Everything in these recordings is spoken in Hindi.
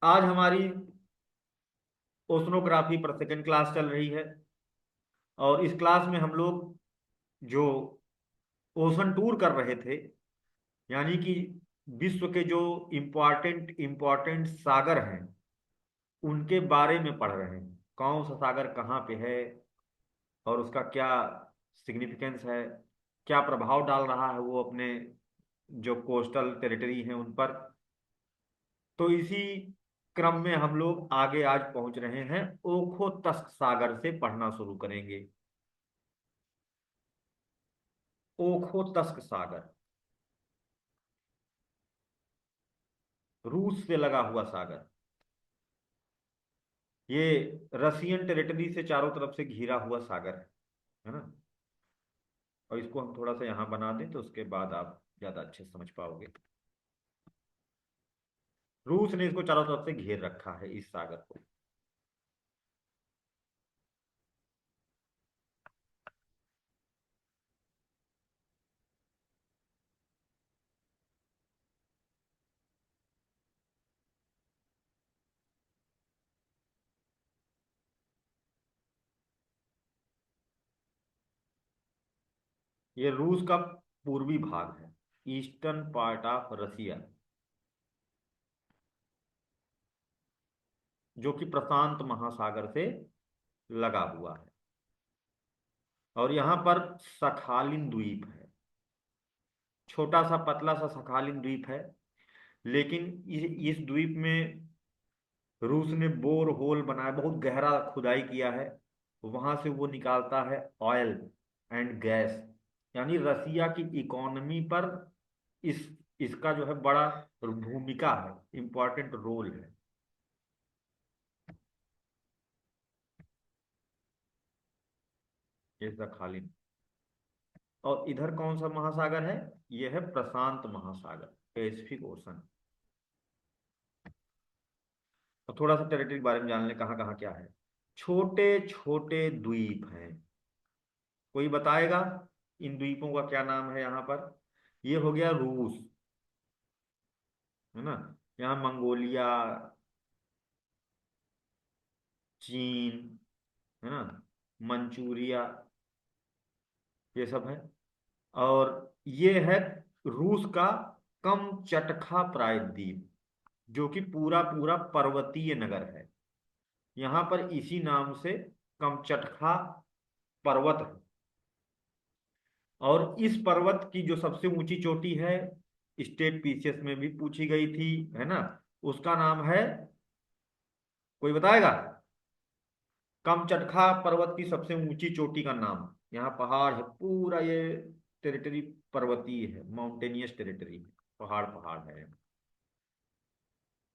आज हमारी ओशनोग्राफी पर सेकंड क्लास चल रही है। और इस क्लास में हम लोग जो ओशन टूर कर रहे थे, यानी कि विश्व के जो इम्पोर्टेंट इम्पोर्टेंट सागर हैं उनके बारे में पढ़ रहे हैं। कौन सा सागर कहाँ पे है और उसका क्या सिग्निफिकेंस है, क्या प्रभाव डाल रहा है वो अपने जो कोस्टल टेरिटरी हैं उन पर। तो इसी क्रम में हम लोग आगे आज पहुंच रहे हैं, ओखोतस्क सागर से पढ़ना शुरू करेंगे। ओखोतस्क सागर रूस से लगा हुआ सागर। ये रशियन टेरिटरी से चारों तरफ से घिरा हुआ सागर है ना। और इसको हम थोड़ा सा यहाँ बना दें तो उसके बाद आप ज्यादा अच्छे से समझ पाओगे। रूस ने इसको चारों तरफ से घेर रखा है इस सागर को। ये रूस का पूर्वी भाग है, ईस्टर्न पार्ट ऑफ रसिया, जो कि प्रशांत महासागर से लगा हुआ है। और यहाँ पर सखालिन द्वीप है, छोटा सा पतला सा सखालिन द्वीप है। लेकिन इस द्वीप में रूस ने बोर होल बनाया, बहुत गहरा खुदाई किया है। वहां से वो निकालता है ऑयल एंड गैस। यानी रसिया की इकोनॉमी पर इस इसका जो है बड़ा भूमिका है, इंपॉर्टेंट रोल है। ये सखालिन। और इधर कौन सा महासागर है? ये है प्रशांत महासागर, पैसिफिक ओशन। और थोड़ा सा टेरिटरी के बारे में जान ले, कहाँ कहाँ क्या है। छोटे छोटे द्वीप हैं। कोई बताएगा इन द्वीपों का क्या नाम है यहाँ पर? ये हो गया रूस, है ना। यहाँ मंगोलिया, चीन, है ना, मंचूरिया, ये सब है। और ये है रूस का कमचटखा प्रायद्वीप, जो कि पूरा पूरा पर्वतीय नगर है। यहाँ पर इसी नाम से कमचटखा पर्वत है। और इस पर्वत की जो सबसे ऊंची चोटी है, स्टेट पीसीएस में भी पूछी गई थी, है ना, उसका नाम है, कोई बताएगा? कमचटखा पर्वत की सबसे ऊंची चोटी का नाम। यहाँ पहाड़ है, पूरा ये टेरिटरी पर्वतीय है, माउंटेनियस टेरिटरी है, पहाड़ पहाड़ है,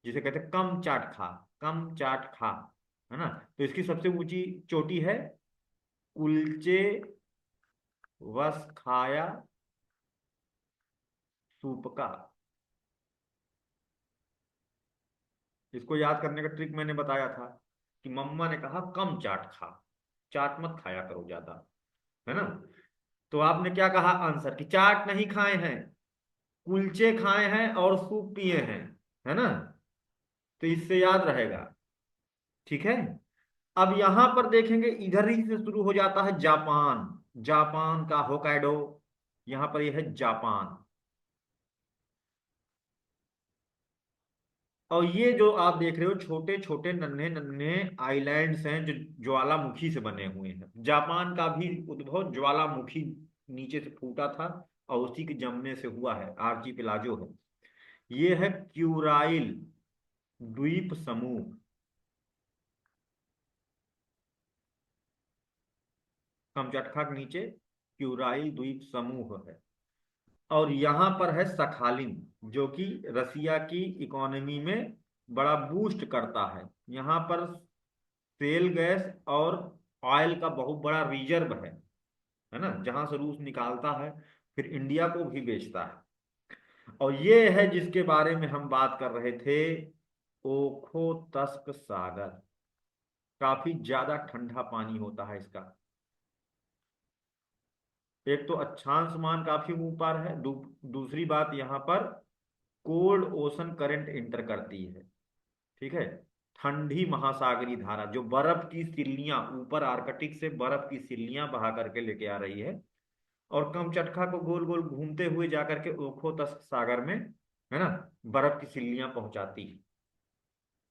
जिसे कहते हैं कमचाटखा। कमचाटखा, है ना। तो इसकी सबसे ऊंची चोटी है कुल्चे वसखाया सूपका। इसको याद करने का ट्रिक मैंने बताया था कि मम्मा ने कहा कम चाट खा, चाट मत खाया करो ज्यादा, है ना। तो आपने क्या कहा आंसर, कि चाट नहीं खाए हैं, कुलचे खाए हैं और सूप पिए हैं, है ना। तो इससे याद रहेगा, ठीक है। अब यहां पर देखेंगे, इधर ही से शुरू हो जाता है जापान। जापान का होकाइडो, यहां पर यह है जापान। और ये जो आप देख रहे हो छोटे छोटे नन्हे नन्हे आइलैंड्स हैं, जो ज्वालामुखी से बने हुए हैं। जापान का भी उद्भव ज्वालामुखी नीचे से फूटा था और उसी के जमने से हुआ है, आर्चीपिलाजो है। ये है क्यूराइल द्वीप समूह। कमचटका के नीचे क्यूराइल द्वीप समूह है। और यहाँ पर है सखालिन, जो कि रसिया की इकोनॉमी में बड़ा बूस्ट करता है। यहाँ पर तेल गैस और ऑयल का बहुत बड़ा रिजर्व है ना, जहां से रूस निकालता है, फिर इंडिया को भी बेचता है। और ये है जिसके बारे में हम बात कर रहे थे, ओखोतस्क सागर। काफी ज्यादा ठंडा पानी होता है इसका। एक तो अक्षांश मान काफी ऊपर है, दूसरी बात यहाँ पर कोल्ड ओशन करंट इंटर करती है। ठीक है। ठंडी महासागरीय धारा जो बर्फ की सिल्लियां ऊपर आर्कटिक से बर्फ की सिल्लियां बहा करके लेके आ रही है, और कमचटका को गोल गोल घूमते हुए जाकर के ओखोतस्क सागर में, है ना, बर्फ की सिल्लियां पहुंचाती है।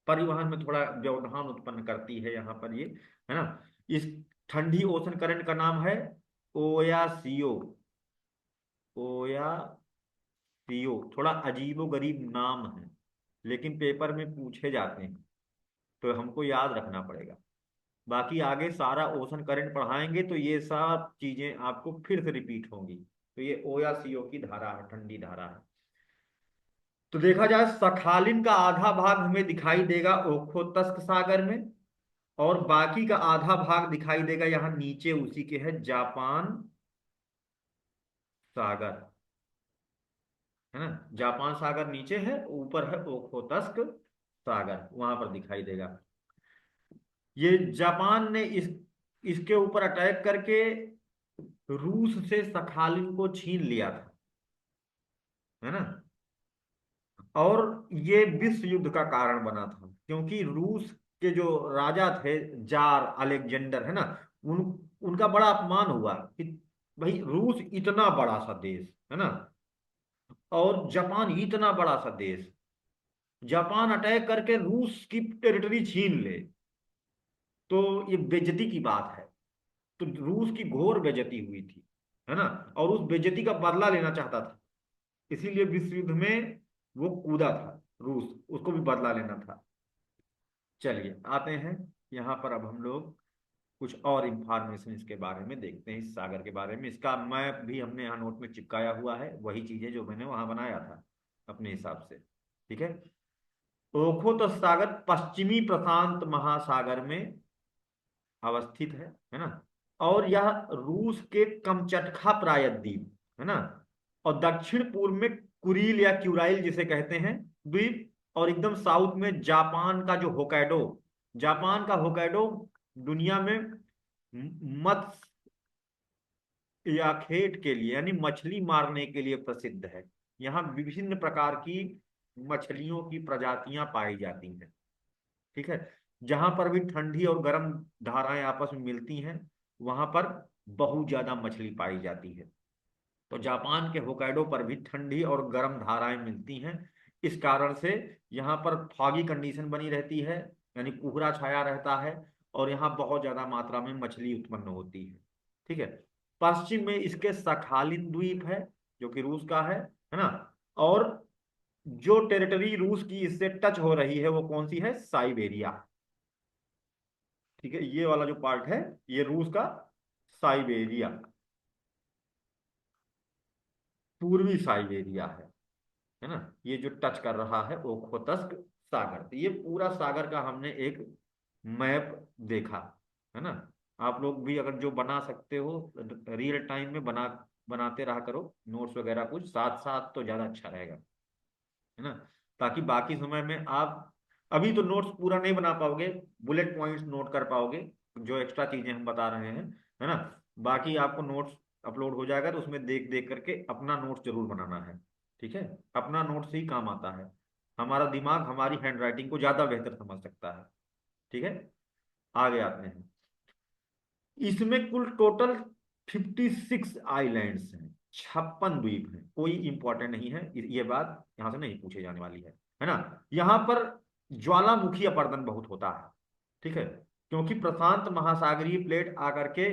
परिवहन में थोड़ा व्यवधान उत्पन्न करती है यहाँ पर ये, है ना। इस ठंडी ओशन करंट का नाम है ओयासियो। ओयासियो थोड़ा अजीबो गरीब नाम है, लेकिन पेपर में पूछे जाते हैं तो हमको याद रखना पड़ेगा। बाकी आगे सारा ओशन करंट पढ़ाएंगे तो ये सब चीजें आपको फिर से रिपीट होंगी। तो ये ओयासियो की धारा है, ठंडी धारा है। तो देखा जाए सखालिन का आधा भाग हमें दिखाई देगा ओखोत्स्क सागर में, और बाकी का आधा भाग दिखाई देगा यहाँ नीचे उसी के है जापान सागर, है ना। जापान सागर नीचे है, ऊपर है ओखोत्स्क सागर, वहां पर दिखाई देगा। ये जापान ने इसके ऊपर अटैक करके रूस से सखालिन को छीन लिया था, है ना। और ये विश्व युद्ध का कारण बना था, क्योंकि रूस के जो राजा थे, जार अलेक्जेंडर, है ना, उन उनका बड़ा अपमान हुआ कि भाई रूस इतना बड़ा सा देश, है ना, और जापान इतना बड़ा सा देश, जापान अटैक करके रूस की टेरिटरी छीन ले तो ये बेइज्जती की बात है। तो रूस की घोर बेइज्जती हुई थी, है ना, और उस बेइज्जती का बदला लेना चाहता था, इसीलिए विश्व युद्ध में वो कूदा था रूस, उसको भी बदला लेना था। चलिए आते हैं यहाँ पर, अब हम लोग कुछ और इंफॉर्मेशन इसके बारे में देखते हैं, इस सागर के बारे में। इसका मैप भी हमने यहाँ नोट में चिपकाया हुआ है, वही चीजें जो मैंने वहां बनाया था अपने हिसाब से। ठीक है। ओखोत सागर पश्चिमी प्रशांत महासागर में अवस्थित है ना, और यह रूस के कमचटका प्रायद्वीप, है ना, और दक्षिण पूर्व में कुरील या क्यूराइल जिसे कहते हैं द्वीप, और एकदम साउथ में जापान का जो होकैडो, जापान का होकैडो दुनिया में मत्स्य या खेत के लिए यानी मछली मारने के लिए प्रसिद्ध है। यहाँ विभिन्न प्रकार की मछलियों की प्रजातियां पाई जाती हैं। ठीक है। जहां पर भी ठंडी और गर्म धाराएं आपस में मिलती हैं, वहां पर बहुत ज्यादा मछली पाई जाती है। तो जापान के होकाइडो पर भी ठंडी और गर्म धाराएं मिलती हैं। इस कारण से यहाँ पर फॉगी कंडीशन बनी रहती है, यानी कोहरा छाया रहता है, और यहाँ बहुत ज्यादा मात्रा में मछली उत्पन्न होती है। ठीक है। पश्चिम में इसके सखालिन द्वीप है, जो कि रूस का है ना, और जो टेरिटरी रूस की इससे टच हो रही है वो कौन सी है, साइबेरिया। ठीक है, ये वाला जो पार्ट है ये रूस का साइबेरिया, पूर्वी साइबेरिया है ना। ये जो टच कर रहा है ओखोतस्क सागर, तो ये पूरा सागर का हमने एक मैप देखा, है ना। आप लोग भी अगर जो बना सकते हो रियल टाइम में बनाते रहा करो नोट्स वगैरह, कुछ साथ साथ तो ज्यादा अच्छा रहेगा, है ना, ताकि बाकी समय में आप, अभी तो नोट्स पूरा नहीं बना पाओगे, बुलेट पॉइंट्स नोट कर पाओगे जो एक्स्ट्रा चीजें हम बता रहे हैं, है ना। बाकी आपको नोट्स अपलोड हो जाएगा तो उसमें देख देख करके अपना नोट्स जरूर बनाना है। ठीक है। अपना नोट्स ही काम आता है, हमारा दिमाग हमारी हैंडराइटिंग को ज्यादा बेहतर समझ सकता है। ठीक है। आगे आते हैं। इसमें कुल टोटल 56 आइलैंड्स हैं, 56 द्वीप हैं। कोई इंपॉर्टेंट नहीं है, ये बात यहां से नहीं पूछे जाने वाली है ना। यहां पर ज्वालामुखी अपर्दन बहुत होता है। ठीक है। क्योंकि प्रशांत महासागरीय प्लेट आकर के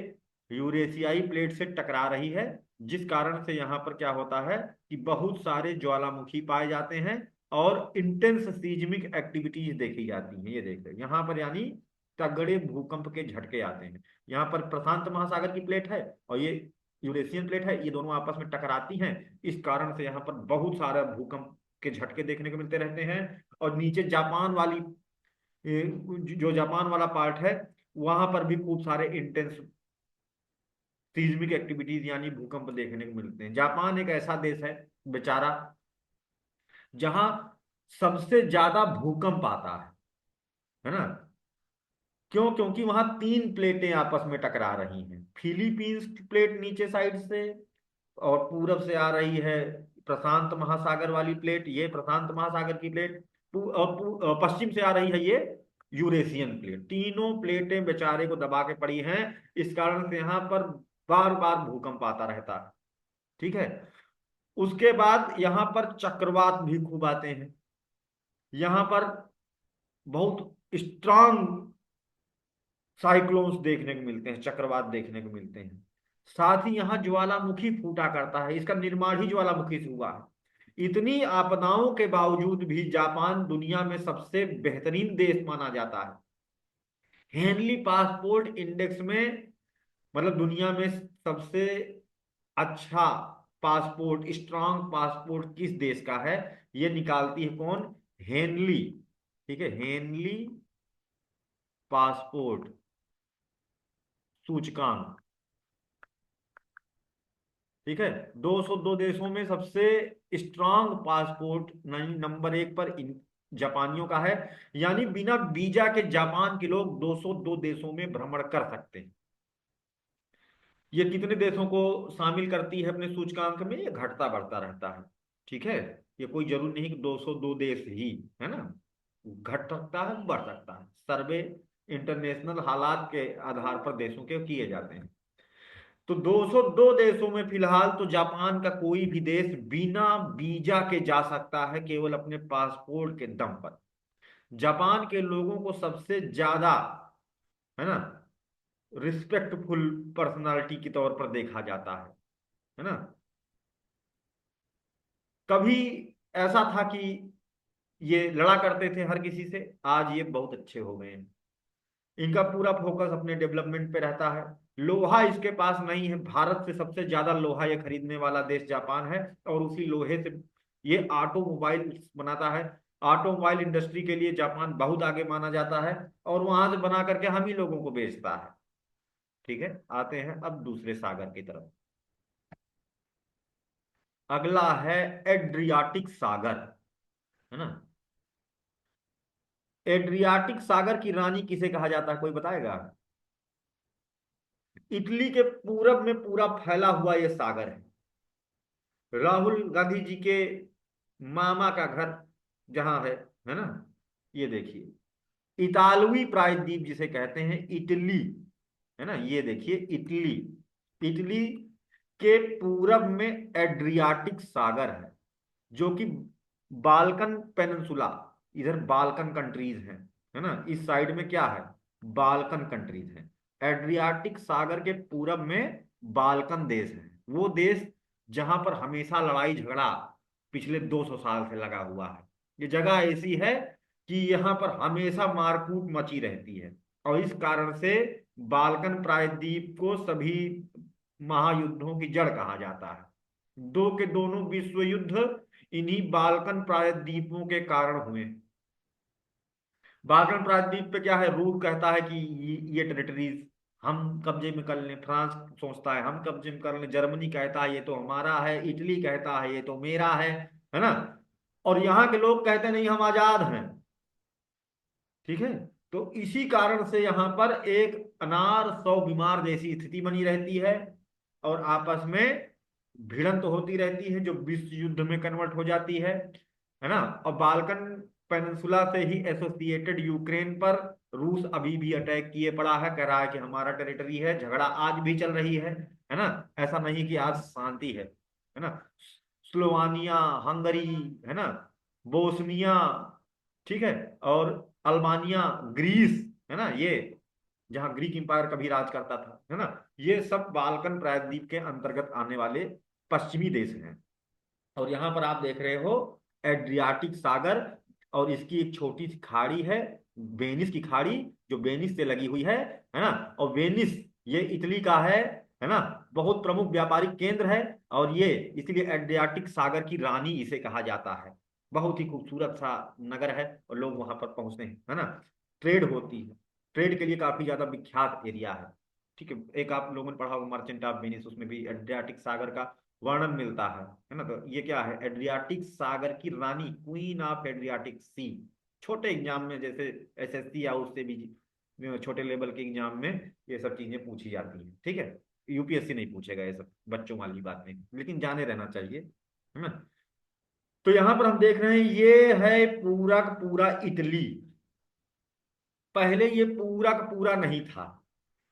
यूरेशियाई प्लेट से टकरा रही है, जिस कारण से यहाँ पर क्या होता है कि बहुत सारे ज्वालामुखी पाए जाते हैं, और इंटेंस सीज्मिक एक्टिविटीज देखी जाती हैं। ये देख रहे हैं यहाँ पर, यानी तगड़े भूकंप के झटके आते हैं। यहाँ पर प्रशांत महासागर की प्लेट है और ये यूरेशियन प्लेट है, ये दोनों आपस में टकराती हैं। इस कारण से यहाँ पर बहुत सारा भूकंप के झटके देखने को मिलते रहते हैं। और नीचे जापान वाली, जो जापान वाला पार्ट है, वहां पर भी खूब सारे इंटेंस सीज्मिक एक्टिविटीज यानी भूकंप देखने को मिलते हैं। जापान एक ऐसा देश है बेचारा जहां सबसे ज्यादा भूकंप आता है ना। क्यों? क्योंकि वहां तीन प्लेटें आपस में टकरा रही हैं। फिलीपींस की प्लेट नीचे साइड से, और पूरब से आ रही है प्रशांत महासागर वाली प्लेट, ये प्रशांत महासागर की प्लेट, पश्चिम से आ रही है ये यूरेशियन प्लेट। तीनों प्लेटें बेचारे को दबा के पड़ी हैं। इस कारण से यहाँ पर बार बार भूकंप आता रहता है। ठीक है। उसके बाद यहाँ पर चक्रवात भी खूब आते हैं। यहाँ पर बहुत स्ट्रांग साइक्लोन्स देखने को मिलते हैं, चक्रवात देखने को मिलते हैं। साथ ही यहाँ ज्वालामुखी फूटा करता है, इसका निर्माण ही ज्वालामुखी से हुआ है। इतनी आपदाओं के बावजूद भी जापान दुनिया में सबसे बेहतरीन देश माना जाता है। हेनली पासपोर्ट इंडेक्स में, मतलब दुनिया में सबसे अच्छा पासपोर्ट, स्ट्रांग पासपोर्ट किस देश का है, ये निकालती है कौन? हेनली। ठीक है, हेनली पासपोर्ट सूचकांक। ठीक है, 202 देशों में सबसे स्ट्रांग पासपोर्ट नंबर 1 पर जापानियों का है। यानी बिना वीजा के जापान के लोग 202 देशों में भ्रमण कर सकते हैं। ये कितने देशों को शामिल करती है अपने सूचकांक में? ये घटता बढ़ता रहता है। ठीक है, ये कोई जरूरी नहीं कि 202 देश ही है ना, घट सकता है, बढ़ सकता है। सर्वे इंटरनेशनल हालात के आधार पर देशों के किए जाते हैं। तो 202 देशों में फिलहाल तो जापान का कोई भी देश बिना वीजा के जा सकता है, केवल अपने पासपोर्ट के दम पर। जापान के लोगों को सबसे ज्यादा, है ना, रिस्पेक्टफुल पर्सनालिटी के तौर पर देखा जाता है ना। कभी ऐसा था कि ये लड़ा करते थे हर किसी से, आज ये बहुत अच्छे हो गए हैं। इनका पूरा फोकस अपने डेवलपमेंट पे रहता है। लोहा इसके पास नहीं है, भारत से सबसे ज्यादा लोहा ये खरीदने वाला देश जापान है। और उसी लोहे से ये ऑटोमोबाइल बनाता है। ऑटोमोबाइल इंडस्ट्री के लिए जापान बहुत आगे माना जाता है, और वहां से बना करके हम ही लोगों को बेचता है। ठीक है, आते हैं अब दूसरे सागर की तरफ। अगला है एड्रियाटिक सागर, है ना। एड्रियाटिक सागर की रानी किसे कहा जाता है, कोई बताएगा? इटली के पूरब में पूरा फैला हुआ यह सागर है। राहुल गांधी जी के मामा का घर जहां है ना, ये देखिए, इतालवी प्रायद्वीप जिसे कहते हैं, इटली, है ना, ये देखिए इटली। इटली के पूरब में एड्रियाटिक सागर है, जो कि बाल्कन पेनिनसुला, इधर बाल्कन कंट्रीज हैं, है ना, इस साइड में क्या है? बाल्कन कंट्रीज हैं। एड्रियाटिक सागर के पूरब में बाल्कन देश है, वो देश जहां पर हमेशा लड़ाई झगड़ा पिछले 200 साल से लगा हुआ है। ये जगह ऐसी है कि यहाँ पर हमेशा मारकूट मची रहती है, और इस कारण से बाल्कन प्रायद्वीप को सभी महायुद्धों की जड़ कहा जाता है। दो के दोनों विश्व युद्ध इन्हीं बाल्कन प्रायद्वीपों के कारण हुए। बाल्कन प्रायद्वीप पे क्या है, रूस कहता है कि ये टेरिटरीज हम कब्जे में कर लें, फ्रांस सोचता है हम कब्जे में कर लें, जर्मनी कहता है ये तो हमारा है, इटली कहता है ये तो मेरा है ना। और यहाँ के लोग कहते हैं नहीं हम आजाद हैं। ठीक है, तो इसी कारण से यहाँ पर एक अनार सौ बीमार जैसी स्थिति बनी रहती है, और आपस में भिड़ंत होती रहती है, जो विश्व युद्ध में कन्वर्ट हो जाती है ना। और बाल्कन पेनिनसुला से ही एसोसिएटेड यूक्रेन पर रूस अभी भी अटैक किए पड़ा है, कह रहा है कि हमारा टेरिटरी है, झगड़ा आज भी चल रही है ना। ऐसा नहीं कि आज शांति है ना। स्लोवानिया, हंगरी, है ना, बोस्निया, ठीक है, और अल्बानिया, ग्रीस, है ना, ये जहां ग्रीक एम्पायर कभी राज करता था, है ना, ये सब बाल्कन प्रायद्वीप के अंतर्गत आने वाले पश्चिमी देश हैं। और यहां पर आप देख रहे हो एड्रियाटिक सागर, और इसकी एक छोटी सी खाड़ी है, वेनिस की खाड़ी, जो वेनिस से लगी हुई है ना। और वेनिस ये इटली का है ना, बहुत प्रमुख व्यापारिक केंद्र है। और ये इसलिए एड्रियाटिक सागर की रानी इसे कहा जाता है। बहुत ही खूबसूरत सा नगर है, और लोग वहां पर पहुंचते हैं, है ना। ट्रेड होती है, ट्रेड के लिए काफी ज्यादा विख्यात एरिया है। ठीक है, एक आप लोगों ने पढ़ा होगा मर्चेंट ऑफ वेनिस, उसमें भी एड्रियाटिक सागर का वर्णन मिलता है ना। तो ये क्या है, एड्रियाटिक सागर की रानी, क्वीन ऑफ एड्रियाटिक सी। छोटे एग्जाम में जैसे एसएससी या उससे भी छोटे लेवल के एग्जाम में ये सब चीजें पूछी जाती हैं। ठीक है, यूपीएससी नहीं पूछेगा ये सब, बच्चों वाली बात नहीं, लेकिन जाने रहना चाहिए, है ना। तो यहां पर हम देख रहे हैं ये है पूरा का पूरा इटली। पहले ये पूरा का पूरा नहीं था,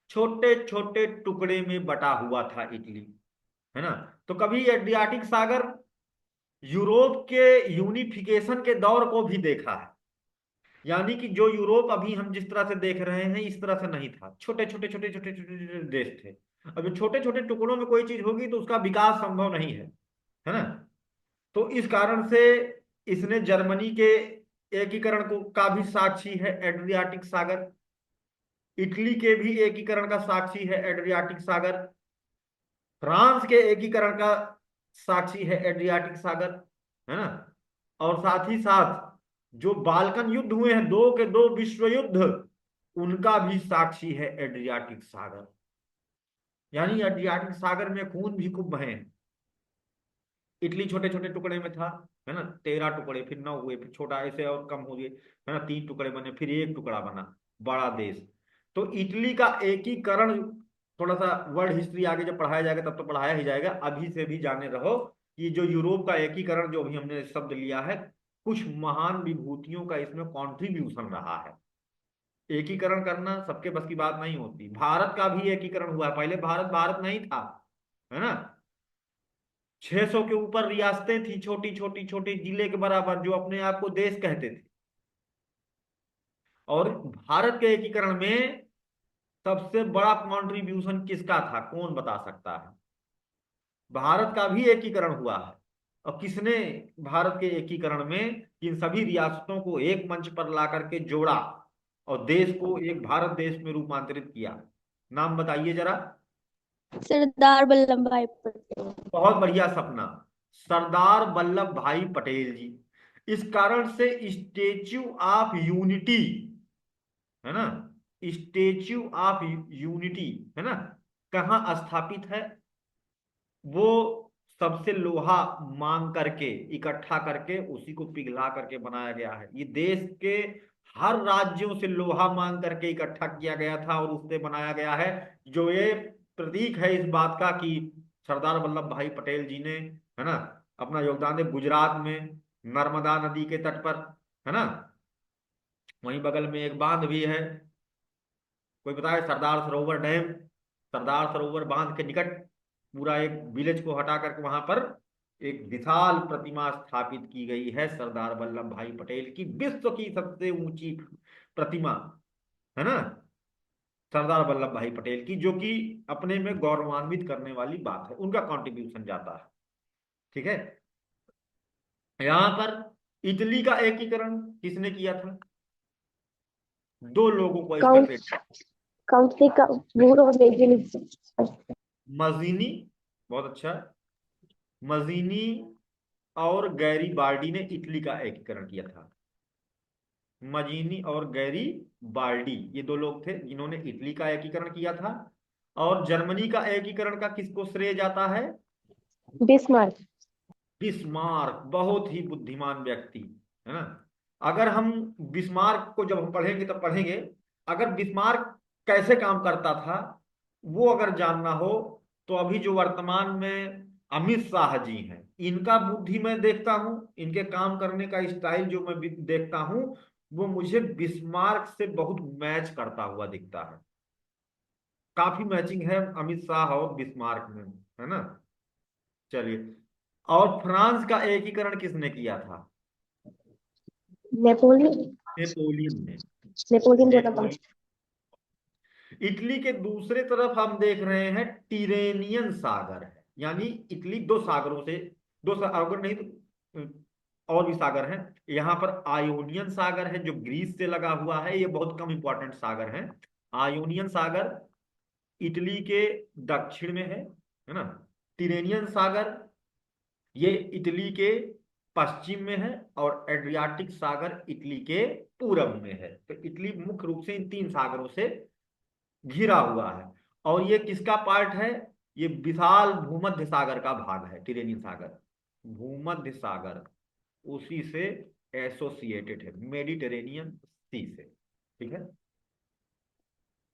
छोटे छोटे टुकड़े में बटा हुआ था इटली, है ना। तो कभी एड्रियाटिक सागर यूरोप के यूनिफिकेशन के दौर को भी देखा है। यानी कि जो यूरोप अभी हम जिस तरह से देख रहे हैं इस तरह से नहीं था, छोटे छोटे छोटे छोटे छोटे छोटे देश थे। अब जो छोटे छोटे टुकड़ों में कोई चीज होगी तो उसका विकास संभव नहीं है ना। तो इस कारण से इसने जर्मनी के एकीकरण को का भी साक्षी है एड्रियाटिक सागर, इटली के भी एकीकरण का साक्षी है एड्रियाटिक सागर, फ्रांस के एकीकरण का साक्षी है एड्रियाटिक सागर, है ना। और साथ ही साथ जो बाल्कन युद्ध हुए हैं, दो के दो विश्व युद्ध, उनका भी साक्षी है एड्रियाटिक सागर। यानी एड्रियाटिक सागर में खून भी खूब बहे हैं। इटली छोटे छोटे टुकड़े में था, है ना, 13 टुकड़े, फिर 9 हुए, फिर छोटा ऐसे और कम हो गए, है ना, 3 टुकड़े बने, फिर एक टुकड़ा बना, बड़ा देश। तो इटली का एकीकरण, थोड़ा सा वर्ल्ड हिस्ट्री आगे जब पढ़ाया जाएगा तब तो पढ़ाया ही जाएगा, अभी से भी जाने रहो कि जो यूरोप का एकीकरण जो भी हमने शब्द लिया है, कुछ महान विभूतियों का इसमें कॉन्ट्रीब्यूशन रहा है। एकीकरण करना सबके बस की बात नहीं होती। भारत का भी एकीकरण हुआ है, पहले भारत भारत नहीं था, है ना। 600 के ऊपर रियासतें थी, छोटी छोटी छोटी जिले के बराबर, जो अपने आप को देश कहते थे। और भारत के एकीकरण में सबसे बड़ा कंट्रीब्यूशन किसका था, कौन बता सकता है। भारत का भी एकीकरण हुआ है। और किसने भारत के एकीकरण में इन सभी रियासतों को एक मंच पर ला करके जोड़ा और देश को एक भारत देश में रूपांतरित किया, नाम बताइए जरा। सरदार वल्लभ भाई पटेल। बहुत बढ़िया सपना, सरदार वल्लभ भाई पटेल जी। इस कारण से स्टेच्यू ऑफ यूनिटी, है ना, स्टेच्यू ऑफ यूनिटी, है ना, कहाँ स्थापित है। वो सबसे लोहा मांग करके, इकट्ठा करके, उसी को पिघला करके बनाया गया है। ये देश के हर राज्यों से लोहा मांग करके इकट्ठा किया गया था और उससे बनाया गया है, जो ये प्रतीक है इस बात का कि सरदार वल्लभ भाई पटेल जी ने, है ना, अपना योगदान दे। गुजरात में नर्मदा नदी के तट पर, है ना, वहीं बगल में एक बांध भी है, कोई बताए, सरदार सरोवर डैम। सरदार सरोवर बांध के निकट पूरा एक विलेज को हटा करके वहां पर एक विशाल प्रतिमा स्थापित की गई है सरदार वल्लभ भाई पटेल की, विश्व की सबसे ऊंची प्रतिमा, है ना, सरदार वल्लभ भाई पटेल की, जो कि अपने में गौरवान्वित करने वाली बात है, उनका कंट्रीब्यूशन जाता है। ठीक है। यहां पर इटली का एकीकरण किसने किया था, दो लोगों को इसका काउंट क्रेडिट। काउंट का रूल और रेगुलेशन। मजीनी, बहुत अच्छा, मजीनी और गैरी बाल्डी ने इटली का एकीकरण किया था। मजीनी और गैरी बाल्डी, ये दो लोग थे जिन्होंने इटली का एकीकरण किया था। और जर्मनी का एकीकरण का किसको श्रेय जाता है, बिस्मार्क। बिस्मार्क, बहुत ही बुद्धिमान व्यक्ति, है ना। अगर हम बिस्मार्क को जब हम पढ़ेंगे तब पढ़ेंगे, अगर बिस्मार्क कैसे काम करता था वो अगर जानना हो, तो अभी जो वर्तमान में अमित शाह जी हैं, इनका बुद्धि मैं देखता हूं, इनके काम करने का स्टाइल जो मैं देखता हूं, वो मुझे बिस्मार्क से बहुत मैच करता हुआ दिखता है। काफी मैचिंग है अमित शाह और बिस्मार्क में, है ना। चलिए, और फ्रांस का एकीकरण किसने किया था, नेपोलियन। नेपोलियन ने। Napoleon Bonaparte. नेपोलियन। इटली के दूसरे तरफ हम देख रहे हैं टिरेनियन सागर है, यानी इटली दो सागरों से, दो सागर नहीं तो और भी सागर हैं। यहाँ पर आयोनियन सागर है जो ग्रीस से लगा हुआ है, ये बहुत कम इंपॉर्टेंट सागर है। आयोनियन सागर इटली के दक्षिण में है ना। टिरेनियन सागर ये इटली के पश्चिम में है, और एड्रियाटिक सागर इटली के पूरब में है। तो इटली मुख्य रूप से इन 3 सागरों से घिरा हुआ है। और ये किसका पार्ट है, ये विशाल भूमध्य सागर का भाग है, टिरेनियन सागर भूमध्य सागर, उसी से एसोसिएटेड है, मेडिटेरेनियन सी से। ठीक है।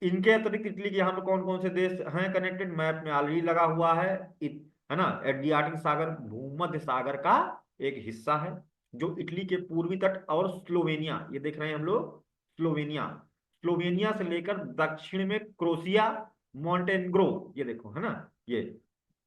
इनके अतिरिक्त इटली के यहाँ पे कौन कौन से देश हैं कनेक्टेड, मैप में ऑलरेडी लगा हुआ है। है ना, एड्रियाटिक सागर भूमध्य सागर का एक हिस्सा है जो इटली के पूर्वी तट और स्लोवेनिया, ये देख रहे हैं हम लोग, स्लोवेनिया, स्लोवेनिया से लेकर दक्षिण में क्रोशिया, मॉन्टेनेग्रो, ये देखो है ना, ये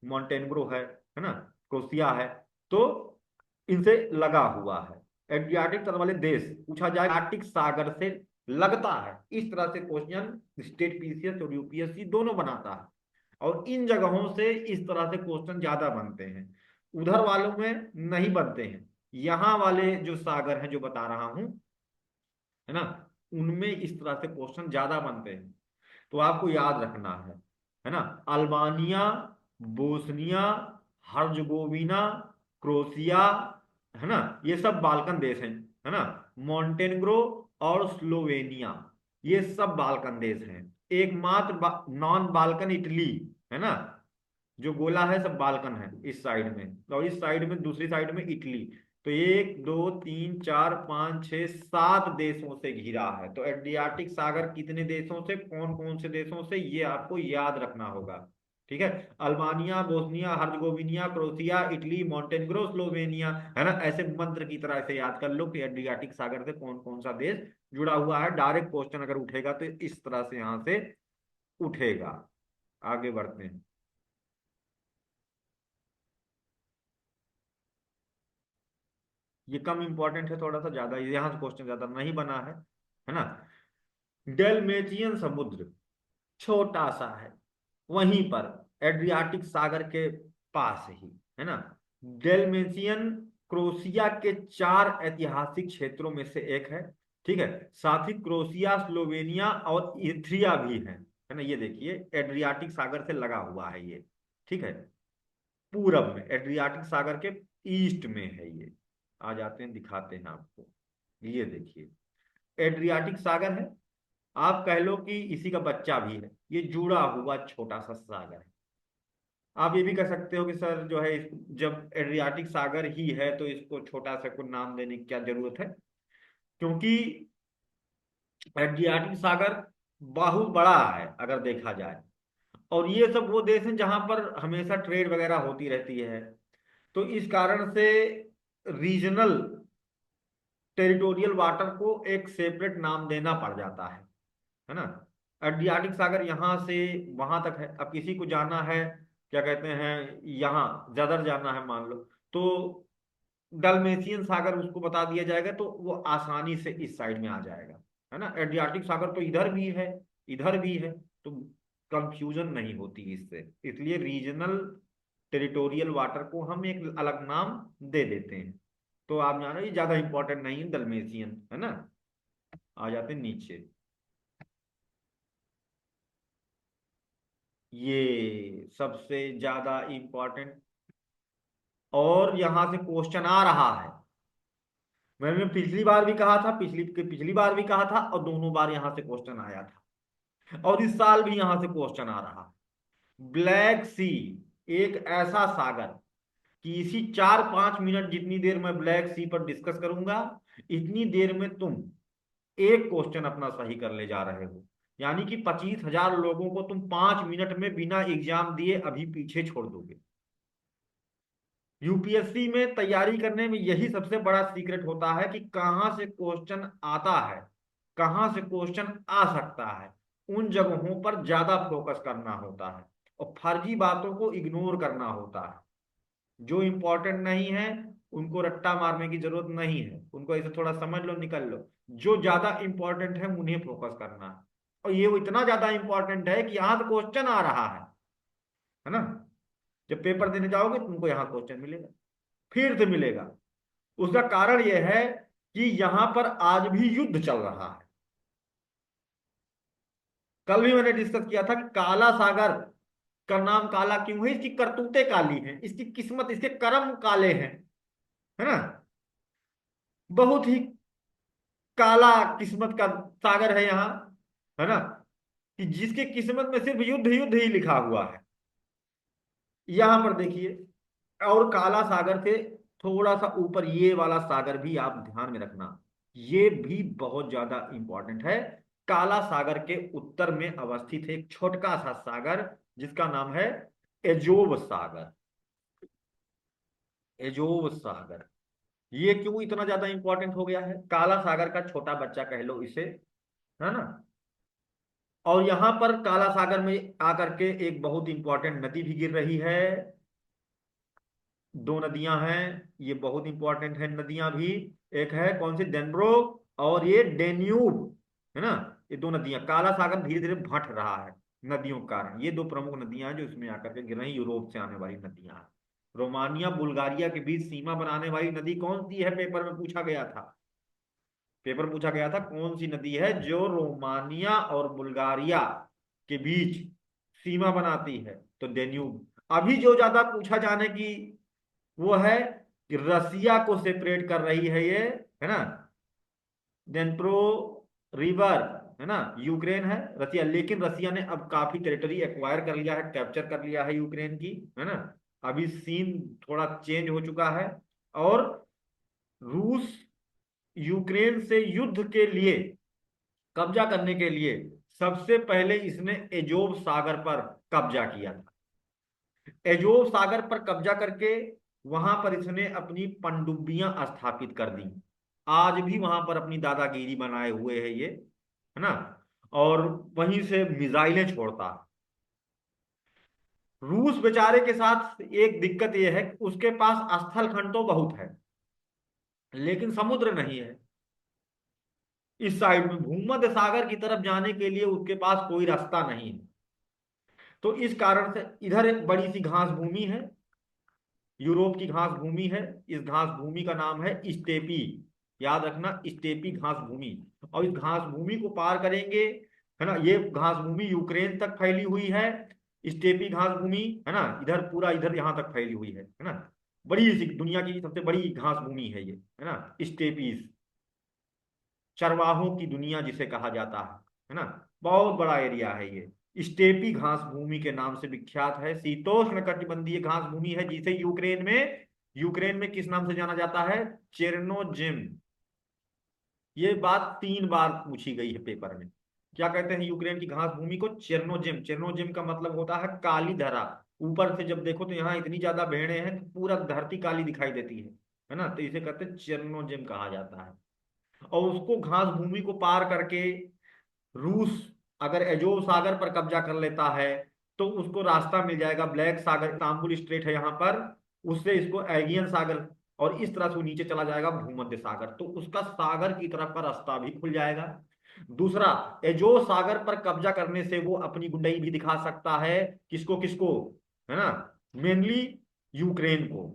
मॉन्टेनेग्रो है ना, क्रोशिया है, तो इनसे लगा हुआ है। एड्रियाटिक तट वाले देश पूछा जाए, आर्टिक सागर से लगता है, इस तरह से क्वेश्चन स्टेट पीसीएस और यूपीएससी दोनों बनाता है, और इन जगहों से इस तरह से क्वेश्चन ज्यादा बनते हैं, उधर वालों में नहीं बनते हैं। यहाँ वाले जो सागर हैं जो बता रहा हूं, है ना, उनमें इस तरह से क्वेश्चन ज्यादा बनते हैं। तो आपको याद रखना है ना, अल्बानिया, बोस्निया, हर्जगोविना, क्रोशिया, है ना, ये सब बाल्कन देश हैं, है ना, मॉन्टेनेग्रो और स्लोवेनिया, ये सब बाल्कन देश हैं। एकमात्र नॉन बाल्कन इटली, है ना, जो गोला है सब बाल्कन है इस साइड में, और इस साइड में, दूसरी साइड में इटली। तो एक दो तीन चार पांच छह सात देशों से घिरा है। तो एड्रियाटिक सागर कितने देशों से, कौन कौन से देशों से, ये आपको याद रखना होगा। ठीक है, Albania, Bosnia, Herzegovina, Croatia, Italy, Montenegro, Slovenia, है ना, ऐसे मंत्र की तरह से याद कर लो कि एड्रियाटिक सागर से कौन कौन सा देश जुड़ा हुआ है। डायरेक्ट क्वेश्चन अगर उठेगा तो इस तरह से यहां से उठेगा। आगे बढ़ते हैं। ये कम इंपॉर्टेंट है थोड़ा सा, ज्यादा यहाँ से क्वेश्चन ज्यादा नहीं बना है ना। डेलमेचियन समुद्र छोटा सा है, वहीं पर एड्रियाटिक सागर के पास ही, है ना। डेलमेचियन क्रोशिया के चार ऐतिहासिक क्षेत्रों में से एक है, ठीक है, साथ ही क्रोशिया, स्लोवेनिया और इथ्रिया भी है ना। ये देखिए एड्रियाटिक सागर से लगा हुआ है ये, ठीक है, पूरब में, एड्रियाटिक सागर के ईस्ट में है ये। आ जाते हैं, दिखाते हैं आपको, ये देखिए एड्रियाटिक सागर है, आप कह लो कि इसी का बच्चा भी है, ये जुड़ा हुआ छोटा सा सागर है। आप ये भी कह सकते हो कि सर जो है जब एड्रियाटिक सागर ही है तो इसको छोटा सा कुछ नाम देने की क्या जरूरत है, क्योंकि एड्रियाटिक सागर बहुत बड़ा है अगर देखा जाए, और ये सब वो देश हैं जहां पर हमेशा ट्रेड वगैरह होती रहती है, तो इस कारण से रीजनल टेरिटोरियल वाटर को एक सेपरेट नाम देना पड़ जाता है ना। एड्रियाटिक सागर यहाँ से वहां तक है, अब किसी को जाना है, क्या कहते हैं, यहाँ ज्यादा जाना है मान लो, तो डलमेशियन सागर उसको बता दिया जाएगा तो वो आसानी से इस साइड में आ जाएगा, है ना। एड्रियाटिक सागर तो इधर भी है, इधर भी है, तो कंफ्यूजन नहीं होती इससे, इसलिए रीजनल टेरिटोरियल वाटर को हम एक अलग नाम दे देते हैं। तो आप जानो ये ज्यादा इंपॉर्टेंट नहीं है डलमेशियन, है ना। आ जाते हैं नीचे, ये सबसे ज्यादा इंपॉर्टेंट, और यहां से क्वेश्चन आ रहा है। मैंने पिछली बार भी कहा था, पिछली पिछली बार भी कहा था, और दोनों बार यहां से क्वेश्चन आया था, और इस साल भी यहां से क्वेश्चन आ रहा है। ब्लैक सी एक ऐसा सागर कि इसी 4-5 मिनट जितनी देर मैं ब्लैक सी पर डिस्कस करूंगा, इतनी देर में तुम एक क्वेश्चन अपना सही कर ले जा रहे हो, यानी कि 25,000 लोगों को तुम 5 मिनट में बिना एग्जाम दिए अभी पीछे छोड़ दोगे। यूपीएससी में तैयारी करने में यही सबसे बड़ा सीक्रेट होता है कि कहाँ से क्वेश्चन आता है, कहाँ से क्वेश्चन आ सकता है, उन जगहों पर ज्यादा फोकस करना होता है, और फर्जी बातों को इग्नोर करना होता है। जो इंपॉर्टेंट नहीं है उनको रट्टा मारने की जरूरत नहीं है, उनको ऐसे थोड़ा समझ लो, निकल लो। जो ज्यादा इंपॉर्टेंट है उन्हें फोकस करना है, और ये वो इतना ज्यादा इंपॉर्टेंट है कि यहाँ तो क्वेश्चन आ रहा है ना। जब पेपर देने जाओगे तुमको यहाँ क्वेश्चन मिलेगा, फिर से मिलेगा। उसका कारण यह है कि यहां पर आज भी युद्ध चल रहा है। कल भी मैंने डिस्कस किया था कि काला सागर का नाम काला क्यों है, इसकी करतूतें काली हैं, इसकी किस्मत, इसके कर्म काले हैं, है ना। बहुत ही काला किस्मत का सागर है यहाँ, है ना, कि जिसके किस्मत में सिर्फ युद्ध युद्ध ही लिखा हुआ है। यहां पर देखिए, और काला सागर से थोड़ा सा ऊपर ये वाला सागर भी आप ध्यान में रखना, ये भी बहुत ज्यादा इंपॉर्टेंट है। काला सागर के उत्तर में अवस्थित है एक छोटका सा सागर जिसका नाम है एजोव सागर, एजोव सागर, ये क्यों इतना ज्यादा इंपॉर्टेंट हो गया है? काला सागर का छोटा बच्चा कह लो इसे, है ना। और यहां पर काला सागर में आकर के एक बहुत इंपॉर्टेंट नदी भी गिर रही है। दो नदियां हैं, ये बहुत इंपॉर्टेंट है नदियां भी। एक है कौन सी, डेनब्रो, और ये डेन्यूब, है ना। ये दो नदियां, काला सागर धीरे धीरे भट रहा है नदियों के कारण। ये दो प्रमुख नदियां हैं जो इसमें आकर के गिर रही, यूरोप से आने वाली नदियां हैं। रोमानिया बुल्गारिया के बीच सीमा बनाने वाली नदी कौन सी है, पेपर में पूछा गया था। पेपर पूछा गया था कौन सी नदी है जो रोमानिया और बुल्गारिया के बीच सीमा बनाती है, तो डेन्यूब। अभी जो ज्यादा पूछा जाने की वो है कि रसिया को सेपरेट कर रही है ये, है ना, डेन्प्रो रिवर, है ना। यूक्रेन है रसिया, लेकिन रसिया ने अब काफी टेरिटरी एक्वायर कर लिया है, कैप्चर कर लिया है यूक्रेन की, है ना। अभी सीन थोड़ा चेंज हो चुका है। और रूस यूक्रेन से युद्ध के लिए, कब्जा करने के लिए सबसे पहले इसने एजोव सागर पर कब्जा किया था। एजोव सागर पर कब्जा करके वहां पर इसने अपनी पनडुब्बियां स्थापित कर दी। आज भी वहां पर अपनी दादागिरी बनाए हुए है ये, है ना। और वहीं से मिसाइलें छोड़ता। रूस बेचारे के साथ एक दिक्कत यह है कि उसके पास स्थल खंड तो बहुत है, लेकिन समुद्र नहीं है। इस साइड में भूमध्य सागर की तरफ जाने के लिए उसके पास कोई रास्ता नहीं है। तो इस कारण से इधर एक बड़ी सी घास भूमि है, यूरोप की घास भूमि है। इस घास भूमि का नाम है स्टेपी, याद रखना, स्टेपी घास भूमि। और इस घास भूमि को पार करेंगे, है ना। ये घास भूमि यूक्रेन तक फैली हुई है, स्टेपी घास भूमि, है ना। इधर पूरा इधर यहाँ तक फैली हुई है ना। बड़ी सी दुनिया की सबसे बड़ी घास भूमि है ये, है ना। स्टेपीज, चरवाहों की दुनिया जिसे कहा जाता है ना। बहुत बड़ा एरिया है ये। स्टेपी घास भूमि के नाम से विख्यात है, शीतोष्ण कटिबंधीय घास भूमि है, जिसे यूक्रेन में किस नाम से जाना जाता है, चेरनोजिम। ये बात 3 बार पूछी गई है पेपर में। क्या कहते हैं यूक्रेन की घास भूमि को, चेरनोजिम। चेरनोजिम का मतलब होता है काली धरा। ऊपर से जब देखो तो यहाँ इतनी ज्यादा भेड़ें हैं कि पूरा धरती काली दिखाई देती है ना। तो इसे कहते हैं चेरनोजिम कहा जाता है। और उसको घास भूमि को पार करके रूस अगर एजोव सागर पर कब्जा कर लेता है तो उसको रास्ता मिल जाएगा ब्लैक सागर, इस्तांबुल स्ट्रेट है यहाँ पर, उससे इसको एगियन सागर, और इस तरह से वो नीचे चला जाएगा भूमध्य सागर, तो उसका सागर की तरफ का रास्ता भी खुल जाएगा। दूसरा, एजोव सागर पर कब्जा करने से वो अपनी गुंडई भी दिखा सकता है। किसको किसको, है ना, मेनली यूक्रेन को,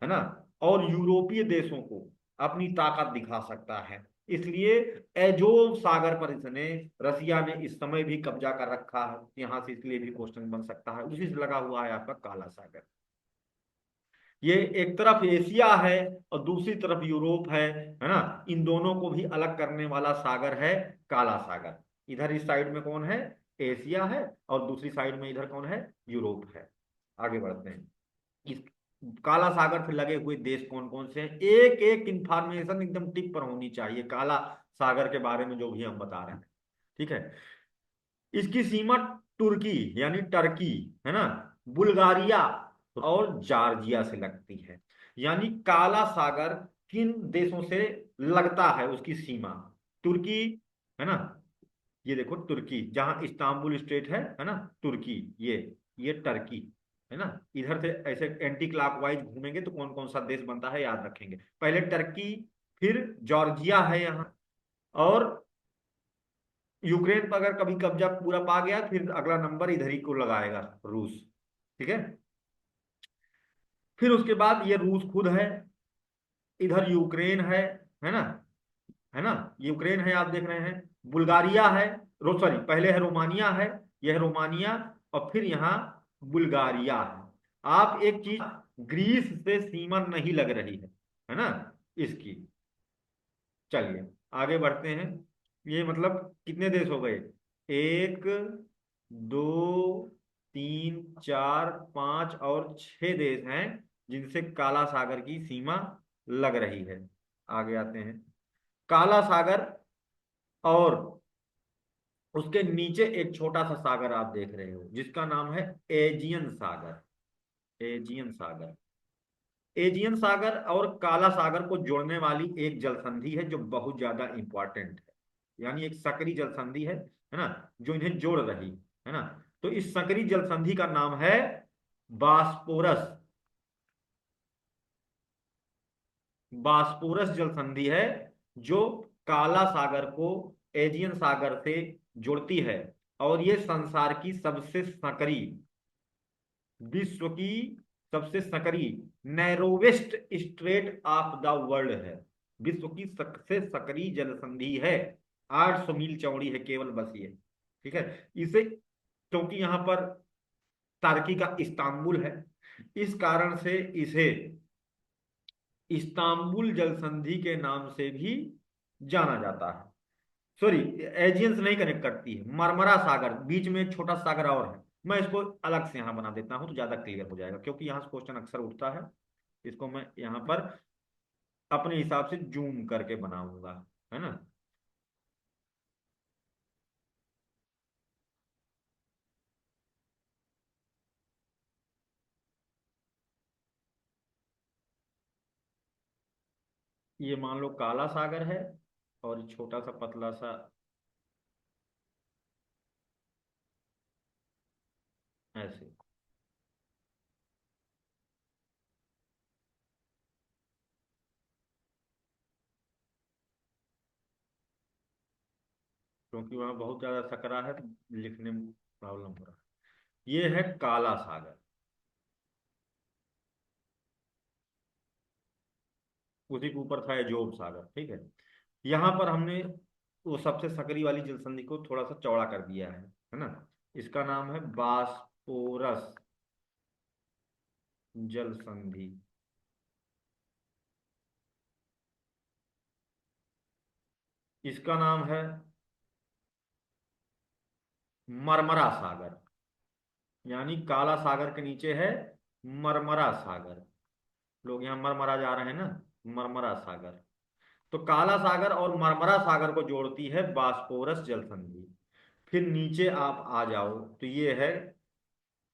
है ना, और यूरोपीय देशों को अपनी ताकत दिखा सकता है। इसलिए एजोव सागर पर इसने, रसिया ने इस समय भी कब्जा कर रखा है यहां से, इसलिए भी क्वेश्चन बन सकता है। उसी से लगा हुआ है आपका काला सागर। ये एक तरफ एशिया है और दूसरी तरफ यूरोप है ना। इन दोनों को भी अलग करने वाला सागर है काला सागर। इधर इस साइड में कौन है, एशिया है, और दूसरी साइड में इधर कौन है, यूरोप है। आगे बढ़ते हैं। इस काला सागर से लगे हुए देश कौन कौन से हैं, एक एक इंफॉर्मेशन एकदम टिप पर होनी चाहिए काला सागर के बारे में जो भी हम बता रहे हैं। ठीक है। इसकी सीमा तुर्की यानी टर्की, है ना, बुल्गारिया और जॉर्जिया से लगती है। यानी काला सागर किन देशों से लगता है, उसकी सीमा, तुर्की, है ना। ये देखो तुर्की, जहां इस्तांबुल स्टेट है ना, तुर्की, ये टर्की, है ना। इधर से ऐसे एंटी क्लॉकवाइज घूमेंगे तो कौन कौन सा देश बनता है याद रखेंगे, पहले टर्की, फिर जॉर्जिया है यहाँ, और यूक्रेन पर अगर कभी कब्जा पूरा पा गया फिर अगला नंबर इधर ही को लगाएगा, रूस। ठीक है। फिर उसके बाद ये रूस खुद है, इधर यूक्रेन है ना, है ना। यूक्रेन है आप देख रहे हैं, बुल्गारिया है, सॉरी पहले है रोमानिया है, यह रोमानिया, और फिर यहाँ बुल्गारिया है। आप एक चीज, ग्रीस से सीमा नहीं लग रही है ना इसकी। चलिए आगे बढ़ते हैं। ये मतलब कितने देश हो गए, एक, दो, तीन, चार, पांच और 6 देश हैं जिनसे काला सागर की सीमा लग रही है। आगे आते हैं। काला सागर और उसके नीचे एक छोटा सा सागर आप देख रहे हो जिसका नाम है एजियन सागर, एजियन सागर। एजियन सागर और काला सागर को जोड़ने वाली एक जल संधि है जो बहुत ज्यादा इंपॉर्टेंट है, यानी एक सकरी जल संधि है ना, जो इन्हें जोड़ रही है ना। तो इस सकरी जल संधि का नाम है बास्पोरस। बास्पोरस जल संधि है जो काला सागर को एजियन सागर से जोड़ती है, और ये संसार की सबसे सकरी, विश्व की सबसे सकरी, narrowest strait of the world है। विश्व की सबसे सकरी जलसंधि है, 800 मील चौड़ी है केवल, बस ये। ठीक है। इसे, क्योंकि यहां पर तार्की का इस्तांबुल है, इस कारण से इसे इस्तांबुल जलसंधि के नाम से भी जाना जाता है। सॉरी, एजियन से नहीं कनेक्ट करती है, मरमरा सागर, बीच में एक छोटा सागर और है। मैं इसको अलग से यहां बना देता हूं तो ज्यादा क्लियर हो जाएगा, क्योंकि यहां से क्वेश्चन अक्सर उठता है। इसको मैं यहां पर अपने हिसाब से जूम करके बनाऊंगा, है ना। ये मान लो काला सागर है, और ये छोटा सा पतला सा ऐसे। क्योंकि वहां बहुत ज्यादा सकरा है तो लिखने में प्रॉब्लम हो रहा है। ये है काला सागर, उसी के ऊपर था एजोब सागर। ठीक है। यहाँ पर हमने वो सबसे सकरी वाली जलसंधि को थोड़ा सा चौड़ा कर दिया है ना। इसका नाम है बास्पोरस जल संधि। इसका नाम है मरमरा सागर, यानी काला सागर के नीचे है मरमरा सागर। लोग यहाँ मरमरा जा रहे हैं ना, मरमरा सागर। तो काला सागर और मरमरा सागर को जोड़ती है बास्पोरस जल संधि। फिर नीचे आप आ जाओ तो ये है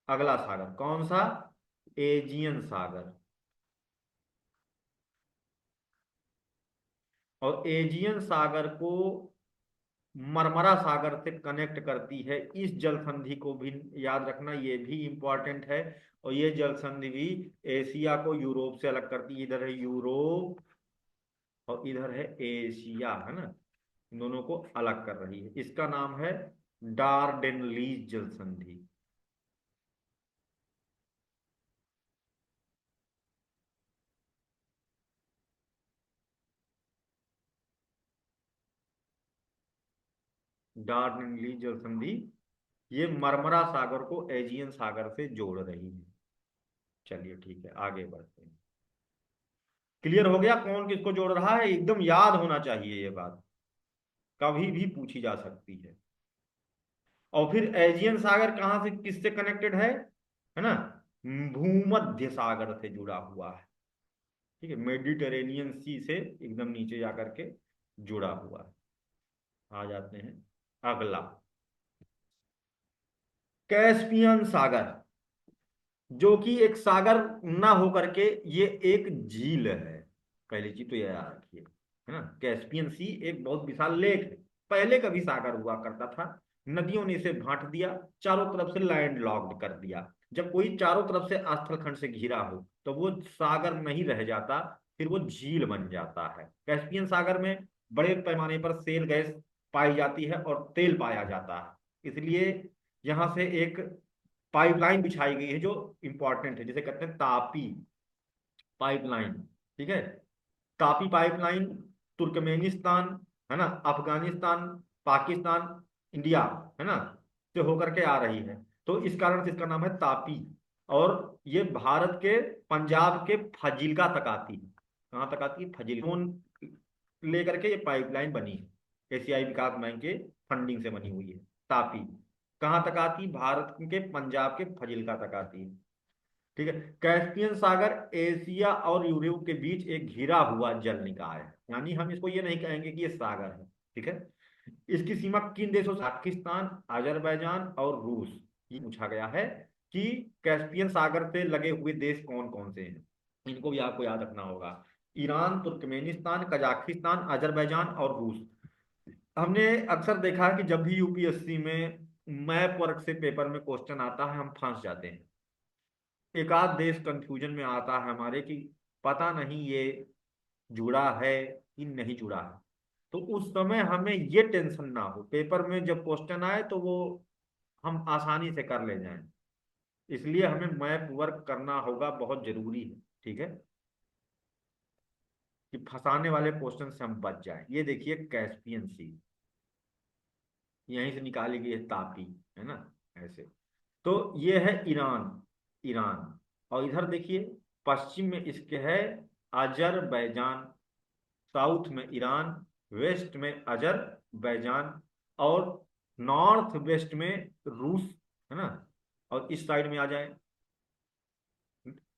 अगला सागर, कौन सा? एजियन सागर। और एजियन सागर को मरमरा सागर से कनेक्ट करती है इस जल संधि को भी, याद रखना ये भी इंपॉर्टेंट है। और ये जल संधि भी एशिया को यूरोप से अलग करती है। इधर है यूरोप और इधर है एशिया, है ना। इन दोनों को अलग कर रही है। इसका नाम है डार्डेनलीज जल संधि। डार्डेनलीज जल संधि ये मरमरा सागर को एजियन सागर से जोड़ रही है। चलिए ठीक है, आगे बढ़ते हैं। क्लियर हो गया कौन किसको जोड़ रहा है? एकदम याद होना चाहिए ये बात, कभी भी पूछी जा सकती है। और फिर एजियन सागर कहाँ से किससे कनेक्टेड है ना, भूमध्य सागर से जुड़ा हुआ है। ठीक है, मेडिटेरेनियन सी से एकदम नीचे जाकर के जुड़ा हुआ है। आ जाते हैं अगला, कैस्पियन सागर, जो कि एक सागर ना होकर के ये एक झील है। पहली चीज तो ये याद रखिए, है ना। कैस्पियन सी एक बहुत विशाल लेक है, पहले कभी सागर हुआ करता था। नदियों ने इसे भांट दिया, चारों तरफ से लैंड लॉक्ड कर दिया। जब कोई चारों तरफ से स्थल खंड से घिरा हो तो वो सागर नहीं रह जाता, फिर वो झील बन जाता है। कैस्पियन सागर में बड़े पैमाने पर शेल गैस पाई जाती है और तेल पाया जाता है, इसलिए यहाँ से एक पाइपलाइन बिछाई गई है जो इंपॉर्टेंट है, जिसे कहते हैं तापी पाइपलाइन। ठीक है। तापी पाइपलाइन तुर्कमेनिस्तान, है ना, अफगानिस्तान, पाकिस्तान, इंडिया, है ना, से होकर के आ रही है। तो इस कारण से इसका नाम है तापी। और ये भारत के पंजाब के फजीलका तक आती है। कहाँ तक आती है? फजीलका लेकर के ये पाइपलाइन बनी है, एशियाई विकास बैंक के फंडिंग से बनी हुई है। तापी कहाँ तक आती? भारत के पंजाब के फजीलका तक आती है। ठीक है। कैस्पियन सागर एशिया और यूरोप के बीच एक घिरा हुआ जल निकाय है, यानी हम इसको ये नहीं कहेंगे कि ये सागर है। ठीक है। इसकी सीमा किन देशों से? पाकिस्तान, अजरबैजान और रूस। ये पूछा गया है कि कैस्पियन सागर से लगे हुए देश कौन कौन से हैं। इनको भी आपको याद रखना होगा। ईरान, तुर्कमेनिस्तान, कजाकिस्तान, अजरबैजान और रूस। हमने अक्सर देखा है कि जब भी यूपीएससी में मैप वर्क से पेपर में क्वेश्चन आता है हम फंस जाते हैं। एक आध देश कंफ्यूजन में आता है हमारे कि पता नहीं ये जुड़ा है कि नहीं जुड़ा है। तो उस समय हमें ये टेंशन ना हो, पेपर में जब क्वेश्चन आए तो वो हम आसानी से कर ले जाएं। इसलिए हमें मैप वर्क करना होगा, बहुत जरूरी है। ठीक है, कि फंसाने वाले क्वेश्चन से हम बच जाएं। ये देखिए कैस्पियन सी, यहीं से निकाली गई है तापी, है ना, ऐसे। तो ये है ईरान, ईरान। और इधर देखिए पश्चिम में इसके है अजरबैजान, साउथ में ईरान, वेस्ट में अजरबैजान, और नॉर्थ वेस्ट में रूस, है ना। और इस साइड में आ जाए,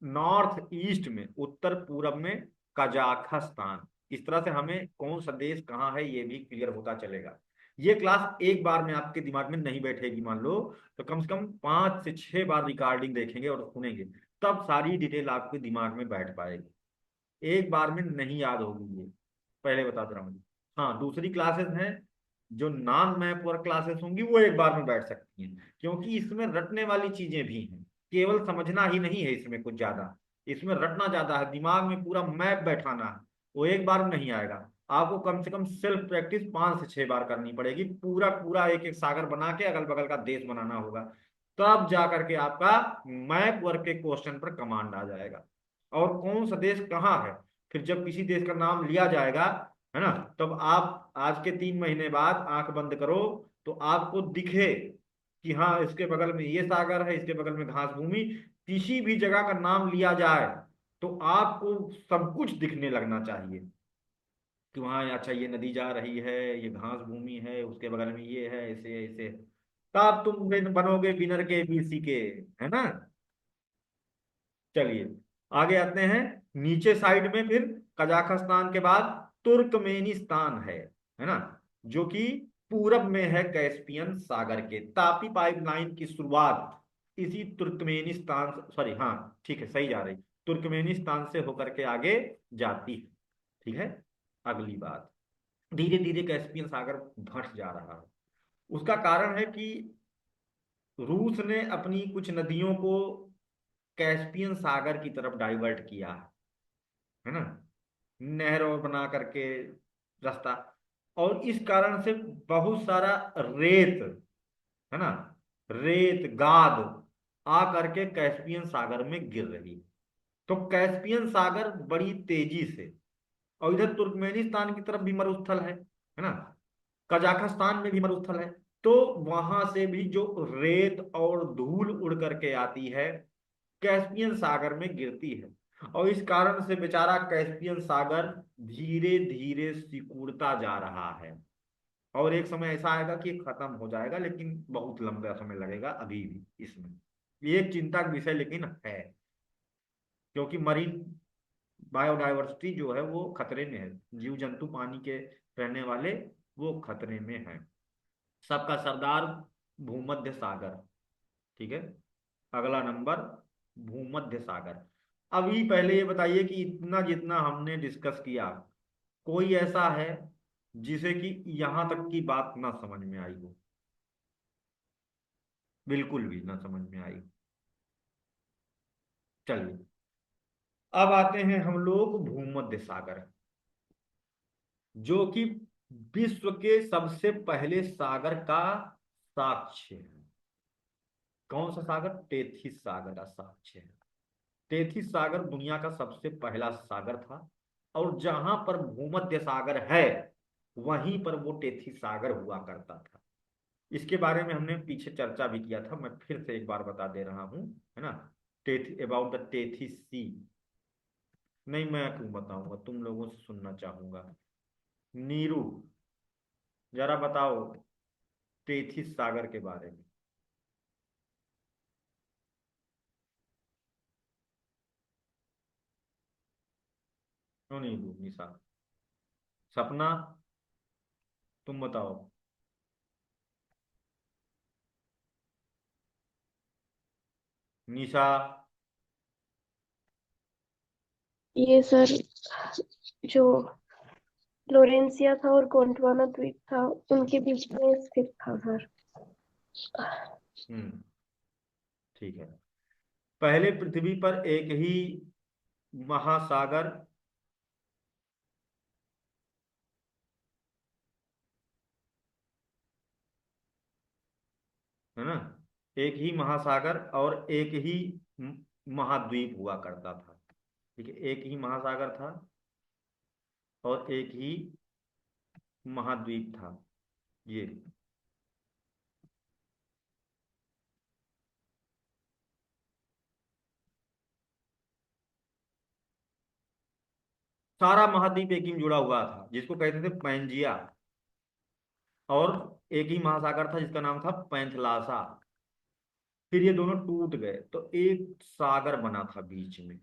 नॉर्थ ईस्ट में, उत्तर पूरब में कजाखस्तान। इस तरह से हमें कौन सा देश कहाँ है ये भी क्लियर होता चलेगा। ये क्लास एक बार में आपके दिमाग में नहीं बैठेगी मान लो, तो कम से कम 5 से 6 बार रिकॉर्डिंग देखेंगे और सुनेंगे, तब सारी डिटेल आपके दिमाग में बैठ पाएगी। एक बार में नहीं याद होगी ये, पहले बता दे रहा हूँ। हाँ, दूसरी क्लासेस हैं जो नॉन मैप वर्क क्लासेस होंगी, वो एक बार में बैठ सकती हैं, क्योंकि इसमें रटने वाली चीजें भी हैं। केवल समझना ही नहीं है इसमें कुछ ज्यादा, इसमें रटना ज्यादा है, दिमाग में पूरा मैप बैठाना है। वो एक बार में नहीं आएगा। आपको कम से कम सेल्फ प्रैक्टिस 5 से 6 बार करनी पड़ेगी, पूरा पूरा एक एक सागर बना के अगल बगल का देश बनाना होगा। तब जा करके आपका मैप वर्क के क्वेश्चन पर कमांड आ जाएगा। और कौन सा देश कहाँ है, फिर जब किसी देश का नाम लिया जाएगा, है ना, तब आप आज के 3 महीने बाद आंख बंद करो तो आपको दिखे कि हाँ इसके बगल में ये सागर है, इसके बगल में घास भूमि। किसी भी जगह का नाम लिया जाए तो आपको सब कुछ दिखने लगना चाहिए कि वहाँ अच्छा ये नदी जा रही है, ये घास भूमि है, उसके बगल में ये है, ऐसे ऐसे। तब तुम बनोगे विनर के बीसी के, है ना। चलिए आगे आते हैं। नीचे साइड में फिर कजाकिस्तान के बाद तुर्कमेनिस्तान है ना, जो कि पूरब में है कैस्पियन सागर के। तापी पाइपलाइन की शुरुआत इसी तुर्कमेनिस्तान, सॉरी हाँ ठीक है सही जा रही, तुर्कमेनिस्तान से होकर के आगे जाती है। ठीक है, अगली बात, धीरे धीरे कैस्पियन सागर घट जा रहा है। उसका कारण है कि रूस ने अपनी कुछ नदियों को कैस्पियन सागर की तरफ डाइवर्ट किया है ना, नहर और बना करके रास्ता। और इस कारण से बहुत सारा रेत, है ना, रेत गाद आ करके कैस्पियन सागर में गिर रही। तो कैस्पियन सागर बड़ी तेजी से, और इधर तुर्कमेनिस्तान की तरफ भी मरुस्थल है ना, कजाकिस्तान में भी मरुस्थल है। तो वहां से भी जो रेत और धूल उड़ करके आती है कैस्पियन सागर में गिरती है। और इस कारण से बेचारा कैस्पियन सागर धीरे धीरे सिकुड़ता जा रहा है। और एक समय ऐसा आएगा कि खत्म हो जाएगा, लेकिन बहुत लंबा समय लगेगा अभी भी इसमें। ये एक चिंता का विषय लेकिन है, क्योंकि मरीन बायोडायवर्सिटी जो है वो खतरे में है, जीव जंतु पानी के रहने वाले वो खतरे में है। सबका सरदार भूमध्य सागर। ठीक है, अगला नंबर भूमध्य सागर। अभी पहले ये बताइए कि इतना जितना हमने डिस्कस किया, कोई ऐसा है जिसे कि यहां तक की बात ना समझ में आई हो, बिल्कुल भी ना समझ में आई। चलिए अब आते हैं हम लोग भूमध्य सागर, जो कि विश्व के सबसे पहले सागर का साक्ष्य है। कौन सा सागर? टेथिस सागर का साक्ष्य है। टेथिस सागर दुनिया का सबसे पहला सागर था, और जहां पर भूमध्य सागर है वहीं पर वो टेथिस सागर हुआ करता था। इसके बारे में हमने पीछे चर्चा भी किया था, मैं फिर से एक बार बता दे रहा हूं, है ना। Teeth about the Tethys sea. नहीं, मैं क्यों बताऊंगा, तुम लोगों से सुनना चाहूंगा। नीरू, जरा बताओ टेथिस सागर के बारे में। क्यों नीरू, निशा, सपना, तुम बताओ। निशा, ये सर जो फ्लोरेंसिया था और गोंडवाना द्वीप था उनके बीच में स्थित था सर। हम्म, ठीक है। पहले पृथ्वी पर एक ही महासागर, है ना, एक ही महासागर और एक ही म- महाद्वीप हुआ करता था। ठीक है, एक ही महासागर था और एक ही महाद्वीप था। ये सारा महाद्वीप एक ही में जुड़ा हुआ था, जिसको कहते थे पैंजिया। और एक ही महासागर था जिसका नाम था पैंथलासा। फिर ये दोनों टूट गए तो एक सागर बना था बीच में।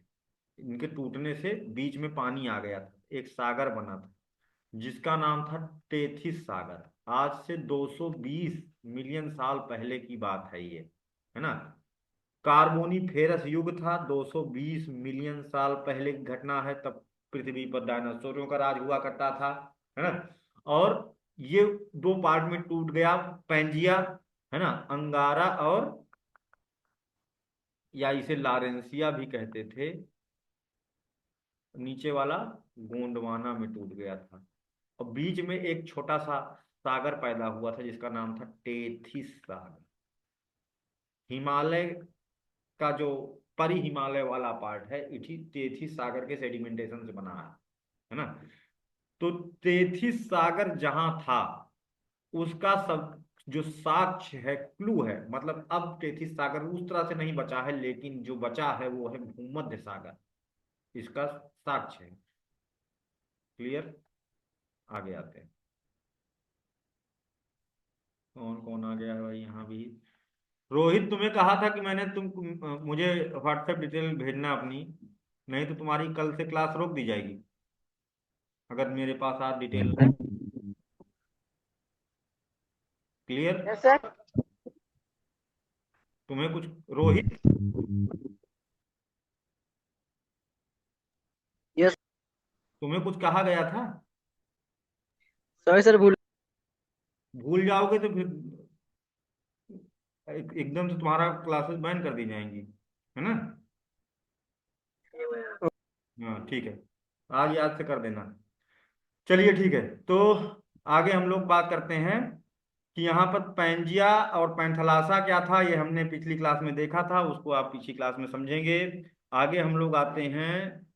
इनके टूटने से बीच में पानी आ गया था, एक सागर बना था जिसका नाम था टेथिस सागर। आज से 220 मिलियन साल पहले की बात है ये, है ना। कार्बोनीफेरस युग था, 220 मिलियन साल पहले की घटना है। तब पृथ्वी पर डायनासोरों का राज हुआ करता था, है ना। और ये दो पार्ट में टूट गया, पैंजिया, है ना, अंगारा, और या इसे लारेंसिया भी कहते थे, नीचे वाला गोंडवाना में टूट गया था। और बीच में एक छोटा सा सागर पैदा हुआ था जिसका नाम था टेथिस सागर। हिमालय का जो परी हिमालय वाला पार्ट है, इसी तेथिस सागर के सेडिमेंटेशन से बना है ना। तो तेथिस सागर जहां था उसका सब जो साक्ष्य है, क्लू है, मतलब अब तेथिस सागर उस तरह से नहीं बचा है, लेकिन जो बचा है वो है भूमध्य सागर, इसका साक्ष्य है। क्लियर। आगे आते हैं। कौन कौन आ गया है भाई यहाँ भी। रोहित, तुम्हें कहा था कि मैंने मुझे व्हाट्सएप डिटेल भेजना अपनी, नहीं तो तुम्हारी कल से क्लास रोक दी जाएगी अगर मेरे पास आज डिटेल नहीं। क्लियर। Yes sir. तुम्हें कुछ, रोहित, यस। तुम्हें कुछ कहा गया था। सॉरी सर, भूल। भूल जाओगे तो फिर एकदम से तुम्हारा क्लासेस बैन कर दी जाएंगी, है ना। हाँ ठीक है, आज याद से कर देना। चलिए ठीक है, तो आगे हम लोग बात करते हैं कि यहाँ पर पैंजिया और पैंथलासा क्या था। ये हमने पिछली क्लास में देखा था, उसको आप पिछली क्लास में समझेंगे। आगे हम लोग आते हैं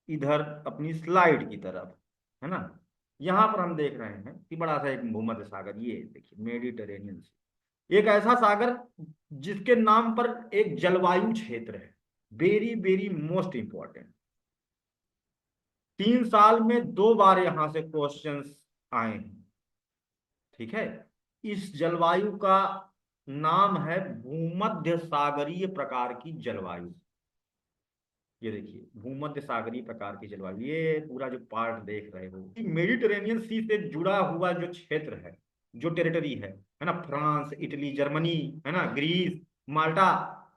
इधर अपनी स्लाइड की तरफ, है ना। यहाँ पर हम देख रहे हैं कि बड़ा सा एक भूमध्य सागर, ये देखिए मेडिटेरेनियन सी, एक ऐसा सागर जिसके नाम पर एक जलवायु क्षेत्र है। Very very most important. 3 साल में 2 बार यहां से क्वेश्चंस आए हैं। ठीक है। इस जलवायु का नाम है भूमध्य सागरीय प्रकार की जलवायु। ये देखिए भूमध्य सागरीय प्रकार की जलवायु, ये पूरा जो पार्ट देख रहे हो, मेडिटेरेनियन सी से जुड़ा हुआ जो क्षेत्र है, जो टेरिटरी है ना, फ्रांस, इटली, जर्मनी, है ना, ग्रीस, माल्टा,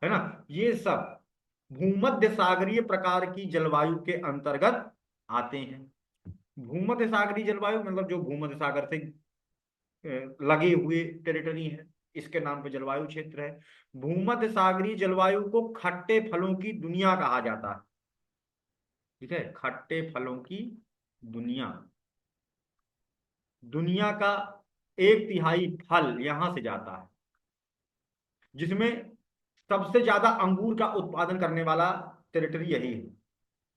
है ना, ये सब भूमध्य सागरीय प्रकार की जलवायु के अंतर्गत आते हैं। भूमध्य सागरीय जलवायु मतलब जो भूमध्य सागर से लगे हुए टेरिटरी है, इसके नाम पे जलवायु क्षेत्र है। भूमध्य सागरीय जलवायु को खट्टे फलों की दुनिया कहा जाता है। ठीक है, खट्टे फलों की दुनिया। दुनिया का 1/3 फल यहां से जाता है, जिसमें सबसे ज्यादा अंगूर का उत्पादन करने वाला टेरिटरी यही है,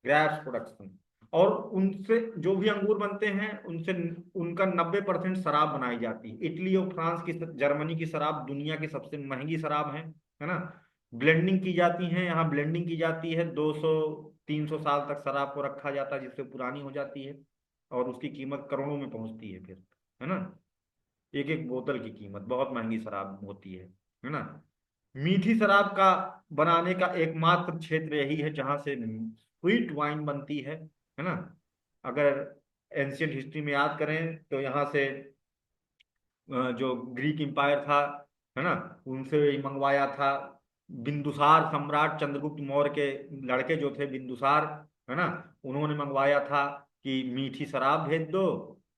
ग्रेप्स प्रोडक्शन। और उनसे जो भी अंगूर बनते हैं उनसे उनका 90% शराब बनाई जाती है। इटली और फ्रांस की, जर्मनी की शराब दुनिया की सबसे महंगी शराब है ना। ब्लेंडिंग की जाती है यहाँ, ब्लेंडिंग की जाती है, 200-300 साल तक शराब को रखा जाता है जिससे पुरानी हो जाती है, और उसकी कीमत करोड़ों में पहुंचती है फिर, है ना। एक एक बोतल की कीमत, बहुत महंगी शराब होती है ना। मीठी शराब का बनाने का एकमात्र क्षेत्र यही है जहां से स्वीट वाइन बनती है ना। अगर एंशियंट हिस्ट्री में याद करें तो यहाँ से जो ग्रीक एम्पायर था, है ना, उनसे ही मंगवाया था बिंदुसार सम्राट चंद्रगुप्त मौर्य के लड़के जो थे बिंदुसार, है ना, उन्होंने मंगवाया था कि मीठी शराब भेज दो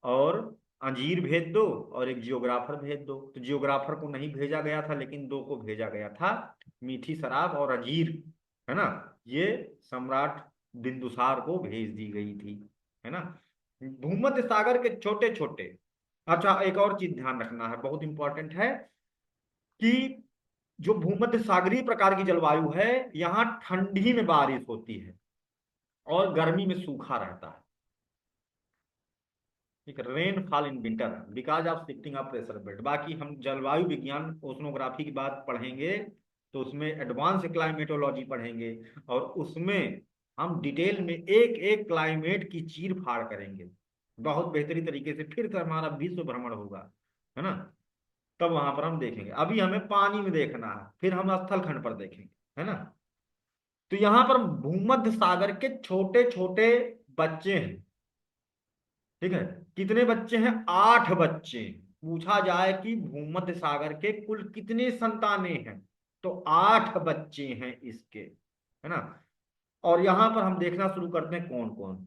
और अंजीर भेज दो और एक जियोग्राफर भेज दो। तो जियोग्राफर को नहीं भेजा गया था, लेकिन दो को भेजा गया था, मीठी शराब और अंजीर, है ना। ये सम्राट बिंदुसार को भेज दी गई थी, है ना। भूमध्य सागर के छोटे छोटे, अच्छा एक और चीज ध्यान रखना है, बहुत इंपॉर्टेंट है कि जो भूमध्य सागरीय प्रकार की जलवायु है, यहाँ ठंडी में बारिश होती है और गर्मी में सूखा रहता है। ठीक है, rain fall in winter because of shifting of pressure belt. बाकी हम जलवायु विज्ञान ओशनोग्राफी की बात पढ़ेंगे तो उसमें एडवांस क्लाइमेटोलॉजी पढ़ेंगे, और उसमें हम डिटेल में एक एक क्लाइमेट की चीर फाड़ करेंगे बहुत बेहतरीन तरीके से। फिर तो हमारा विश्व भ्रमण होगा, है ना, तब वहां पर हम देखेंगे। अभी हमें पानी में देखना है, फिर हम स्थल खंड पर देखेंगे, है ना। तो यहाँ पर भूमध्य सागर के छोटे छोटे बच्चे हैं, ठीक है। कितने बच्चे हैं? 8 बच्चे। पूछा जाए कि भूमध्य सागर के कुल कितने संतानें हैं, तो 8 बच्चे हैं इसके, है ना। और यहां पर हम देखना शुरू करते हैं कौन कौन।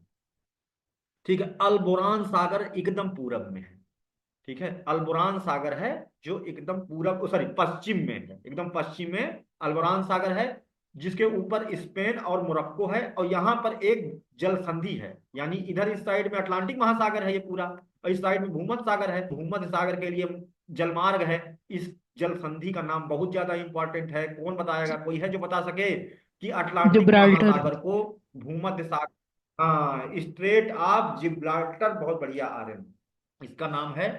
ठीक है, अल्बोरान सागर एकदम पूरब में है, ठीक है। अल्बोरान सागर है जो एकदम पूरब, सॉरी पश्चिम में है, एकदम पश्चिम में अल्बोरान सागर है, जिसके ऊपर स्पेन और मोरक्को है। और यहाँ पर एक जल संधि है, यानी इधर इस साइड में अटलांटिक महासागर है ये पूरा, और इस साइड में भूमध्य सागर है। भूमध्य सागर के लिए जलमार्ग है। इस जल संधि का नाम बहुत ज्यादा इंपॉर्टेंट है। कौन बताएगा? कोई है जो बता सके कि अटलांटिक जिब्राल्टर। महासागर को भूमध्य सागर, हाँ, स्ट्रेट ऑफ जिब्राल्टर, बहुत बढ़िया आर्यन, इसका नाम है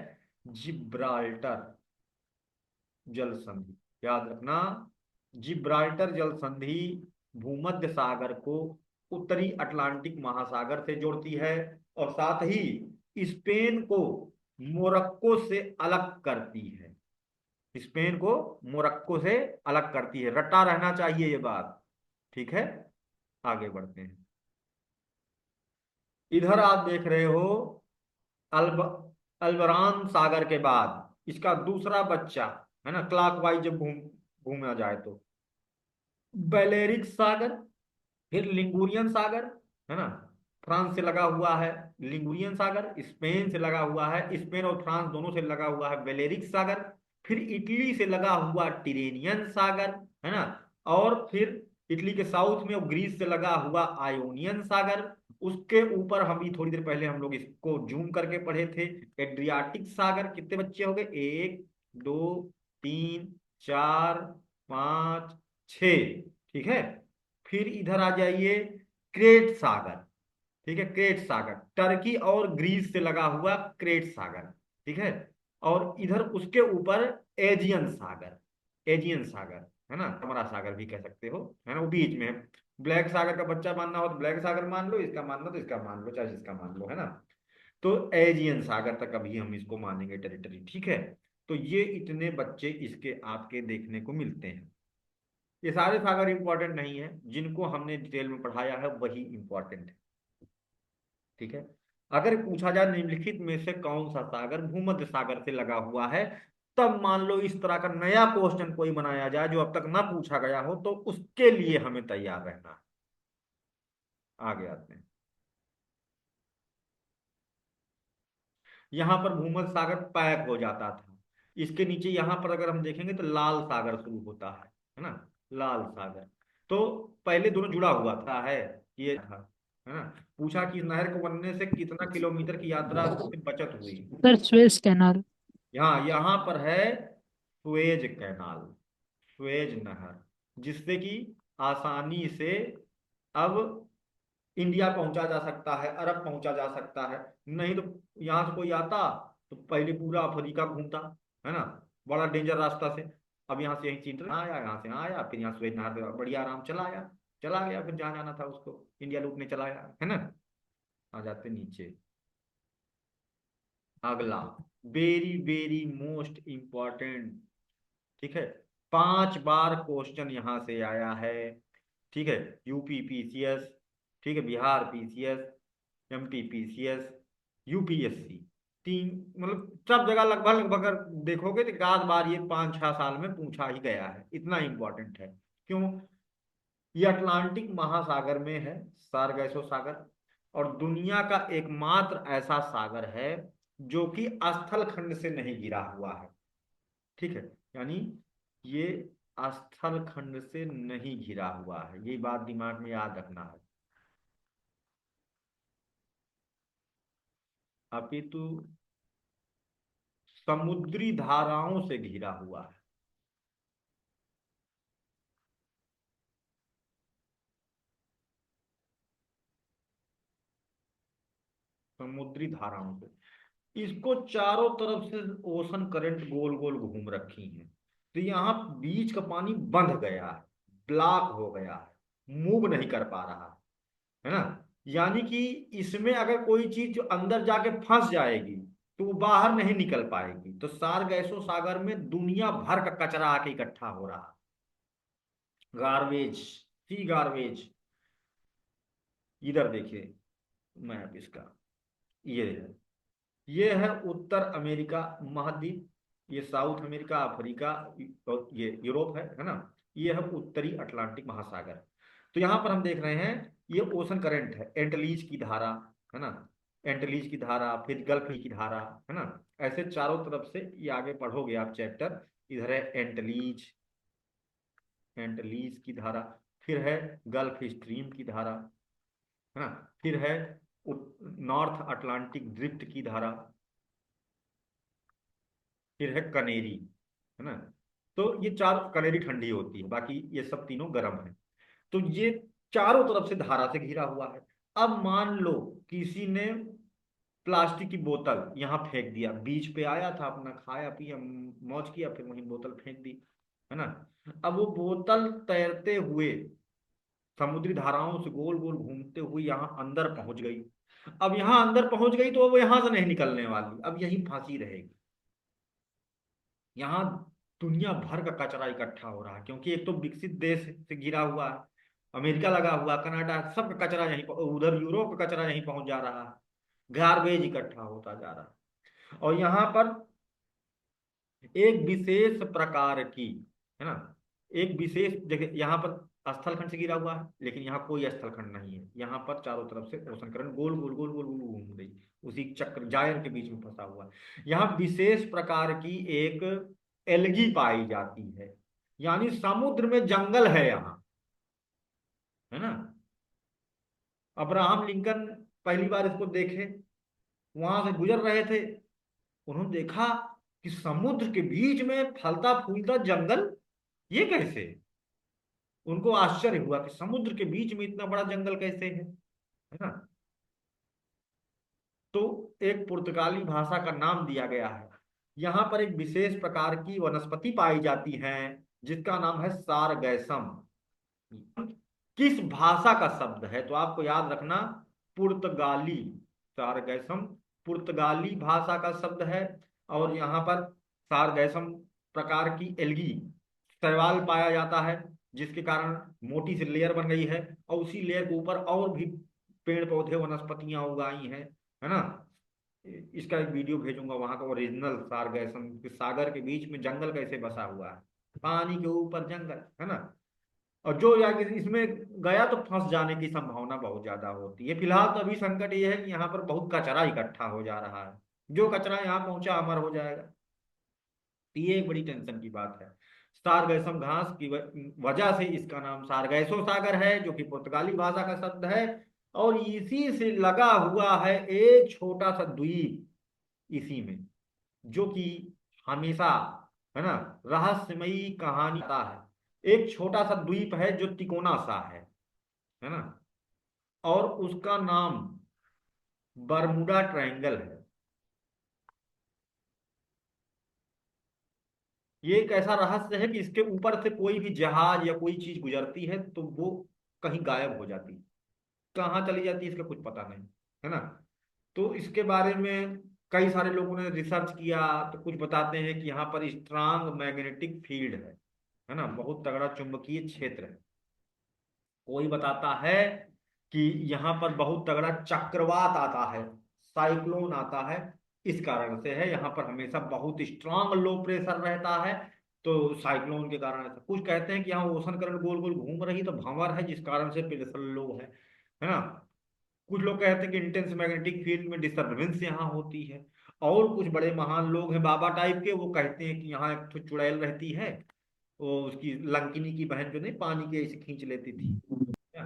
जिब्राल्टर जल संधि। याद रखना, जिब्राल्टर जल संधि भूमध्य सागर को उत्तरी अटलांटिक महासागर से जोड़ती है, और साथ ही स्पेन को मोरक्को से अलग करती है। स्पेन को मोरक्को से अलग करती है, रट्टा रहना चाहिए ये बात, ठीक है। आगे बढ़ते हैं। इधर आप देख रहे हो अल्ब अल्बरान सागर के बाद इसका दूसरा बच्चा, है ना, क्लॉकवाइज जब घूमा जाए तो बेलेरिक सागर, फिर लिंगुरियन सागर, है ना, फ्रांस से लगा हुआ है। लिंगुरियन सागर स्पेन से लगा हुआ है, स्पेन और फ्रांस दोनों से लगा हुआ है बेलेरिक सागर। फिर इटली से लगा हुआ टिरेनियन सागर, है ना। और फिर इटली के साउथ में और ग्रीस से लगा हुआ आयोनियन सागर। उसके ऊपर हम भी थोड़ी देर पहले हम लोग इसको जूम करके पढ़े थे, एड्रियाटिक सागर। कितने बच्चे हो गए? 1 2 3 4 5 6, ठीक है। फिर इधर आ जाइए, क्रेट सागर, ठीक है, क्रेट सागर टर्की और ग्रीस से लगा हुआ क्रेट सागर, ठीक है। और इधर उसके ऊपर एजियन सागर, एजियन सागर, है ना, कमरा सागर भी कह सकते हो, है ना, वो बीच में है। ब्लैक सागर का बच्चा मानना हो तो ब्लैक सागर मान लो, इसका मानना तो इसका मान लो, चाहे इसका मान लो, है ना। तो एजियन सागर तक अभी हम इसको मानेंगे टेरिटरी, ठीक है। तो ये इतने बच्चे इसके आपके देखने को मिलते हैं। ये सारे सागर इंपॉर्टेंट नहीं है, जिनको हमने डिटेल में पढ़ाया है वही इंपॉर्टेंट है, ठीक है। अगर पूछा जाए निम्नलिखित में से कौन सा सागर भूमध्य सागर से लगा हुआ है, तब मान लो इस तरह का नया क्वेश्चन कोई बनाया जाए जो अब तक ना पूछा गया हो, तो उसके लिए हमें तैयार रहना है। आगे आते हैं। यहां पर भूमध्य सागर पैक हो जाता था, इसके नीचे यहां पर अगर हम देखेंगे तो लाल सागर शुरू होता है ना, लाल सागर। तो पहले दोनों जुड़ा हुआ था, है ये था, है ना। पूछा कि इस नहर को बनने से कितना किलोमीटर की यात्रा से बचत हुई। Sir Suez canal. यहाँ यहाँ पर है सुएज कैनाल, सुएज नहर, जिससे कि आसानी से अब इंडिया पहुंचा जा सकता है, अरब पहुंचा जा सकता है। नहीं तो यहाँ से कोई आता तो पहले पूरा अफ्रीका घूमता, है ना, बड़ा डेंजर रास्ता से। अब यहाँ से यहीं चीन आया, यहाँ से आया, फिर यहाँ सुएज नहर पे बढ़िया आराम चला आया, चला गया, फिर जहाँ जाना था उसको इंडिया लूटने चला आया, है ना। आ जाते नीचे। अगला वेरी वेरी मोस्ट इंपॉर्टेंट, ठीक है, 5 बार क्वेश्चन यहां से आया है, ठीक है। यूपी पीसीएस, ठीक है, Bihar PCS, MP PCS, UPSC, तीन, मतलब सब जगह लगभग लगभग अगर देखोगे तो 1 आध बार ये 5-6 साल में पूछा ही गया है, इतना इंपॉर्टेंट है। क्यों? ये अटलांटिक महासागर में है, सारगैसो सागर, और दुनिया का एकमात्र ऐसा सागर है जो कि स्थल खंड से नहीं घिरा हुआ है। ठीक है, यानी ये स्थल खंड से नहीं घिरा हुआ है, ये बात दिमाग में याद रखना है। अपितु समुद्री धाराओं से घिरा हुआ है। समुद्री धाराओं से इसको चारों तरफ से ओशन करंट गोल गोल घूम रखी हैं, तो यहाँ बीच का पानी बंध गया है, ब्लॉक हो गया है, मूव नहीं कर पा रहा है ना। यानी कि इसमें अगर कोई चीज जो अंदर जाके फंस जाएगी तो वो बाहर नहीं निकल पाएगी। तो सारगैसो सागर में दुनिया भर का कचरा आके इकट्ठा हो रहा, गार्बेज, सी गार्बेज। इधर देखिए मैप इसका, ये है, ये है उत्तर अमेरिका महाद्वीप, ये साउथ अमेरिका, अफ्रीका, और ये यूरोप है ना। ये है उत्तरी अटलांटिक महासागर। तो यहाँ पर हम देख रहे हैं ये ओशन करंट है, एंटलीज की धारा, है ना, एंटलीज की धारा, फिर गल्फ की धारा, है ना। ऐसे चारों तरफ से ये आगे पढ़ोगे आप चैप्टर। इधर है एंटलीज, एंटलीज की धारा, फिर है गल्फ स्ट्रीम की धारा, है ना, फिर है नॉर्थ अटलांटिक ड्रिफ्ट की धारा, फिर है कनेरी, है ना। तो ये चार, कनेरी ठंडी होती है, बाकी ये सब तीनों गर्म है। तो ये चारों तरफ से धारा से घिरा हुआ है। अब मान लो किसी ने प्लास्टिक की बोतल यहाँ फेंक दिया, बीच पे आया था, अपना खाया पिया मौज किया, फिर वहीं बोतल फेंक दी, है ना। अब वो बोतल तैरते हुए समुद्री धाराओं से गोल गोल घूमते हुए यहाँ अंदर पहुंच गई। अब यहाँ अंदर पहुंच गई तो वो यहाँ से नहीं निकलने वाली, अब यहीं फांसी रहेगी। यहाँ दुनिया भर का कचरा इकट्ठा हो रहा है, क्योंकि एक तो विकसित देश से घिरा हुआ है, अमेरिका लगा हुआ, कनाडा, सब का कचरा यहीं, उधर यूरोप का कचरा यहीं पहुंच जा रहा है, गार्बेज इकट्ठा होता जा रहा है। और यहाँ पर एक विशेष प्रकार की, है ना, एक विशेष जगह, यहाँ पर स्थल खंड से घिरा हुआ है, लेकिन यहाँ कोई स्थल खंड नहीं है। यहाँ पर चारों तरफ से ओशन करंट गोल गोल गोल गोल गोल घूम रही, उसी चक्र जायर के बीच में फंसा हुआ है। यहाँ विशेष प्रकार की एक एल्गी पाई जाती है, यानी समुद्र में जंगल है यहाँ, है ना। अब्राहम लिंकन पहली बार इसको देखे, वहां से गुजर रहे थे, उन्होंने देखा कि समुद्र के बीच में फलता फूलता जंगल, ये कैसे? उनको आश्चर्य हुआ कि समुद्र के बीच में इतना बड़ा जंगल कैसे है ना। तो एक पुर्तगाली भाषा का नाम दिया गया है। यहाँ पर एक विशेष प्रकार की वनस्पति पाई जाती है जिसका नाम है सारगैसम। किस भाषा का शब्द है? तो आपको याद रखना, पुर्तगाली, सारगैसम पुर्तगाली भाषा का शब्द है। और यहाँ पर सारगैसम प्रकार की एल्गी, शैवाल पाया जाता है, जिसके कारण मोटी सी लेयर बन गई है, और उसी लेयर के ऊपर और भी पेड़ पौधे वनस्पतियां उगाई हैं, है ना। इसका एक वीडियो भेजूंगा, वहां का ओरिजिनल सारगैसम, सागर के बीच में जंगल कैसे बसा हुआ है, पानी के ऊपर जंगल, है ना। और जो या इसमें गया तो फंस जाने की संभावना बहुत ज्यादा होती है। फिलहाल तो अभी संकट ये है कि यहाँ पर बहुत कचरा इकट्ठा हो जा रहा है, जो कचरा यहाँ पहुंचा अमर हो जाएगा। तो ये एक बड़ी टेंशन की बात है। सारगैसम घास की वजह से इसका नाम सारगैसो सागर है, जो कि पुर्तगाली भाषा का शब्द है। और इसी से लगा हुआ है एक छोटा सा द्वीप इसी में, जो कि हमेशा, है ना, रहस्यमयी कहानी का है। एक छोटा सा द्वीप है जो तिकोना सा है ना, और उसका नाम बरमुडा ट्रायंगल है। ये एक ऐसा रहस्य है कि इसके ऊपर से कोई भी जहाज या कोई चीज गुजरती है तो वो कहीं गायब हो जाती है, कहाँ चली जाती है इसका कुछ पता नहीं, है ना। तो इसके बारे में कई सारे लोगों ने रिसर्च किया, तो कुछ बताते हैं कि यहाँ पर स्ट्रांग मैग्नेटिक फील्ड है ना, बहुत तगड़ा चुंबकीय क्षेत्र है। कोई बताता है कि यहाँ पर बहुत तगड़ा चक्रवात आता है, साइक्लोन आता है, इस कारण से है। यहाँ पर हमेशा बहुत स्ट्रांग लो प्रेशर रहता है, तो साइक्लोन के कारण ऐसा, कुछ कहते हैं कि यहाँ ओशन करंट गोल गोल घूम रही तो भंवर है जिस कारण से प्रेशर लो है ना। कुछ लोग कहते हैं कि इंटेंस मैग्नेटिक फील्ड में डिस्टरबेंस यहाँ होती है। और कुछ बड़े महान लोग हैं बाबा टाइप के, वो कहते हैं कि यहाँ एक तो चुड़ैल रहती है, वो उसकी लंकिनी की बहन जो नहीं पानी के ऐसे खींच लेती थी। क्या?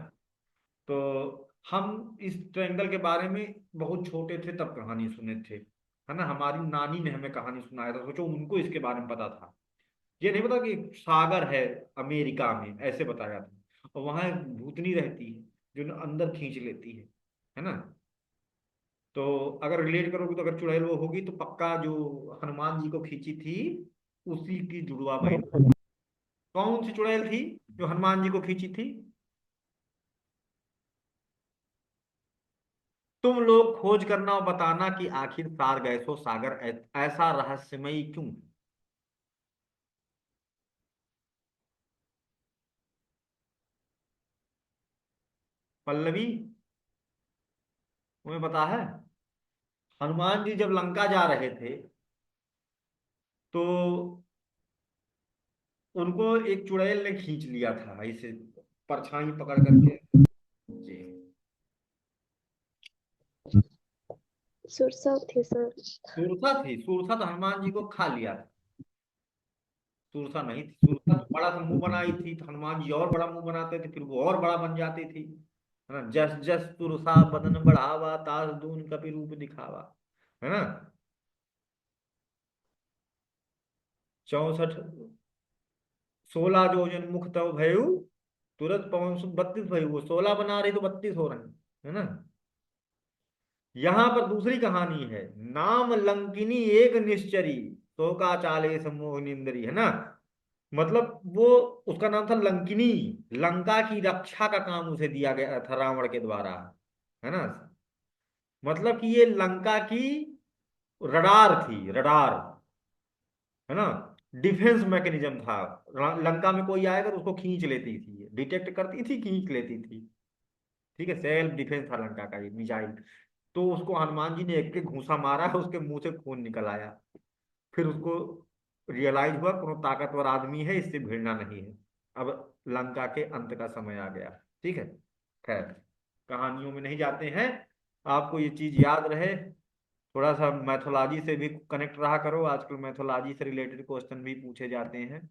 तो हम इस ट्रायंगल के बारे में बहुत छोटे थे तब कहानी सुने थे, है ना। हमारी नानी ने हमें कहानी सुनाया था, सोचो उनको इसके बारे में पता था। ये नहीं पता कि सागर है अमेरिका में, ऐसे बताया था। और वहां एक भूतनी रहती है जो अंदर खींच लेती है ना। तो अगर रिलेट करोगे तो अगर चुड़ैल वो होगी तो पक्का जो हनुमान जी को खींची थी उसी की जुड़वा बहन। कौन सी चुड़ैल थी जो हनुमान जी को खींची थी? तुम लोग खोज करना और बताना कि आखिर सारगैसो सागर ऐसा रहस्यमयी क्यों है? पल्लवी, तुम्हें पता है? हनुमान जी जब लंका जा रहे थे तो उनको एक चुड़ैल ने खींच लिया था ऐसे, परछाई पकड़ करके। जी। सुरसा थे सर। सुरसा थी, सुरसा तो हनुमान जी को खा लिया था। सुरसा नहीं थी, सुरसा तो बड़ा सा मुंह बनाई थी तो हनुमान जी और बड़ा मुंह बनाते थे, फिर वो और बड़ा बन जाती थी, है ना। जस जस सुरसा बदन बढ़ावा तास दून कपि रूप दिखावा, है ना। 64, 16 जोजन मुख तव भयउ, तुरंत पवन सुत 32 भयउ। वो 16 बना रही तो 32 हो रहे हैं, है ना। यहां पर दूसरी कहानी है, नाम लंकिनी एक निश्चरी, तो का चाले सम्मोह निंदरी, है ना। मतलब वो, उसका नाम था लंकिनी। लंका की रक्षा का काम उसे दिया गया था रावण के द्वारा, है ना। मतलब कि ये लंका की रडार थी, रडार, है ना। डिफेंस मैकेनिज्म था। लंका में कोई आएगा तो उसको खींच लेती थी, डिटेक्ट करती थी, खींच लेती थी। ठीक है, सेल्फ डिफेंस था लंका का ये मिसाइल। तो उसको हनुमान जी ने एक एक घूंसा मारा, उसके मुंह से खून निकल आया। फिर उसको रियलाइज हुआ कोनो ताकतवर आदमी है, इससे भिड़ना नहीं है। अब लंका के अंत का समय आ गया। ठीक है, खैर कहानियों में नहीं जाते हैं। आपको ये चीज याद रहे। थोड़ा सा मैथोलॉजी से भी कनेक्ट रहा करो, आजकल मैथोलॉजी से रिलेटेड क्वेश्चन भी पूछे जाते हैं।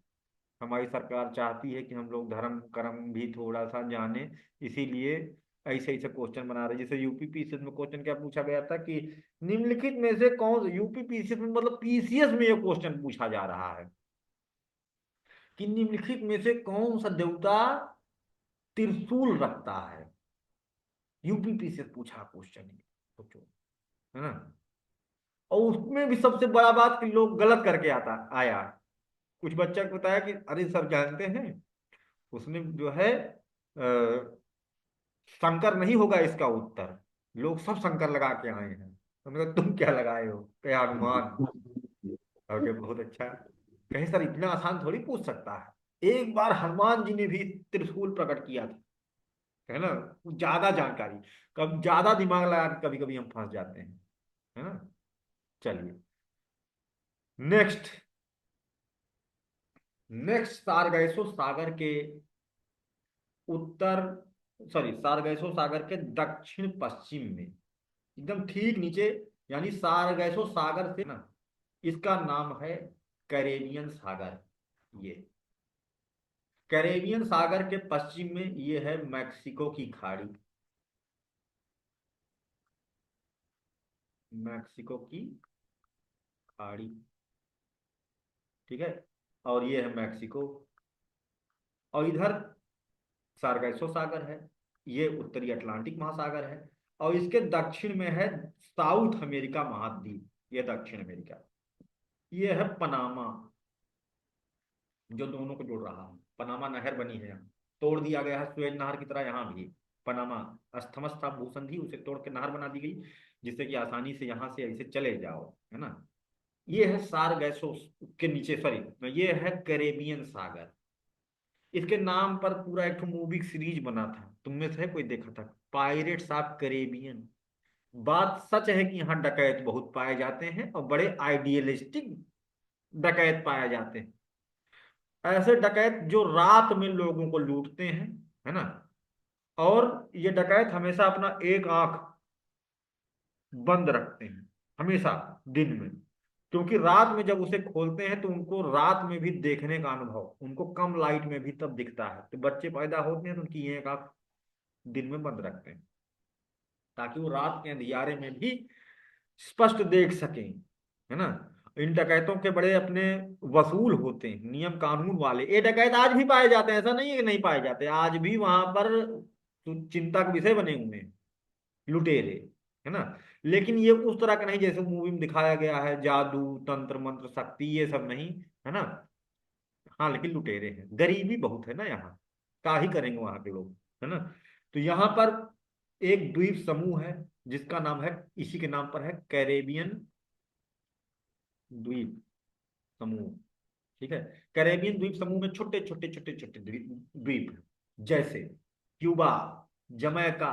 हमारी सरकार चाहती है कि हम लोग धर्म कर्म भी थोड़ा सा जाने, इसीलिए ऐसे ऐसे क्वेश्चन बना रहे हैं। जैसे यूपीपीसीएस में क्वेश्चन क्या पूछा गया था कि निम्नलिखित में से कौन, यूपीपीसीएस में मतलब पीसीएस में ये क्वेश्चन पूछा जा रहा है कि निम्नलिखित में से कौन सा देवता त्रिशूल रखता है। यूपीपीसीएस पूछा क्वेश्चन, सोचो, है ना। और उसमें भी सबसे बड़ा बात कि लोग गलत करके आता आया। कुछ बच्चा को बताया कि अरे सर जानते हैं, उसने जो है शंकर नहीं होगा इसका उत्तर। लोग सब शंकर लगा के आए हैं। उन्होंने कहा तुम क्या लगाए हो, कहे हनुमान। ओके, बहुत अच्छा। कहे सर इतना आसान थोड़ी पूछ सकता है, एक बार हनुमान जी ने भी त्रिशूल प्रकट किया था, है ना। ज्यादा जानकारी, कब ज्यादा दिमाग लगा के कभी कभी हम फंस जाते हैं, है ना। चलिए, नेक्स्ट। नेक्स्ट, सारगैसो सागर के उत्तर, सॉरी, सारगैसो सागर के दक्षिण पश्चिम में, एकदम ठीक नीचे, यानी सारगैसो सागर से ना, इसका नाम है कैरेबियन सागर। ये कैरेबियन सागर के पश्चिम में ये है मैक्सिको की खाड़ी, मैक्सिको की खाड़ी। ठीक है, और ये है मैक्सिको, और इधर सारगैसो सागर है, ये उत्तरी अटलांटिक महासागर है। और इसके दक्षिण में है साउथ अमेरिका महाद्वीप, ये दक्षिण अमेरिका। ये है पनामा, जो दोनों को जोड़ रहा है। पनामा नहर बनी है यहाँ, तोड़ दिया गया है सुएज नहर की तरह। यहाँ भी पनामा अस्थमस था भूसंधि, उसे तोड़ के नहर बना दी गई, जिससे कि आसानी से यहाँ से ऐसे चले जाओ, है ना। ये है सारगैसो के नीचे, सॉरी, ये है कैरेबियन सागर। इसके नाम पर पूरा एक मूवी सीरीज बना था, तुम में से कोई देखा था, पायरेट्स ऑफ कैरेबियन। बात सच है कि यहाँ डकैत बहुत पाए जाते हैं और बड़े आइडियलिस्टिक डकैत पाए जाते हैं। ऐसे डकैत जो रात में लोगों को लूटते हैं, है ना। और ये डकैत हमेशा अपना एक आंख बंद रखते हैं, हमेशा दिन में, क्योंकि रात में जब उसे खोलते हैं तो उनको रात में भी देखने का अनुभव, उनको कम लाइट में भी तब दिखता है। तो बच्चे पैदा होते हैं तो उनकी एक आंख दिन में बंद रखते हैं, ताकि वो रात के अंधियारे में भी स्पष्ट देख सकें, है ना। इन डकैतों के बड़े अपने वसूल होते हैं, नियम कानून वाले। ये डकैत आज भी पाए जाते हैं, ऐसा नहीं है कि नहीं पाए जाते, आज भी वहां पर चिंता का विषय बने हुए हैं लुटेरे, है ना। लेकिन ये उस तरह का नहीं जैसे मूवी में दिखाया गया है, जादू तंत्र मंत्र शक्ति ये सब नहीं, है ना। हाँ, लेकिन लुटेरे हैं, गरीबी बहुत है ना यहाँ, क्या ही करेंगे वहां के लोग, है ना। तो यहाँ पर एक द्वीप समूह है जिसका नाम है, इसी के नाम पर है, कैरेबियन द्वीप समूह। ठीक है। कैरेबियन द्वीप समूह में छोटे छोटे छोटे छोटे द्वीप द्वीप हैं, जैसे Cuba, Jamaica,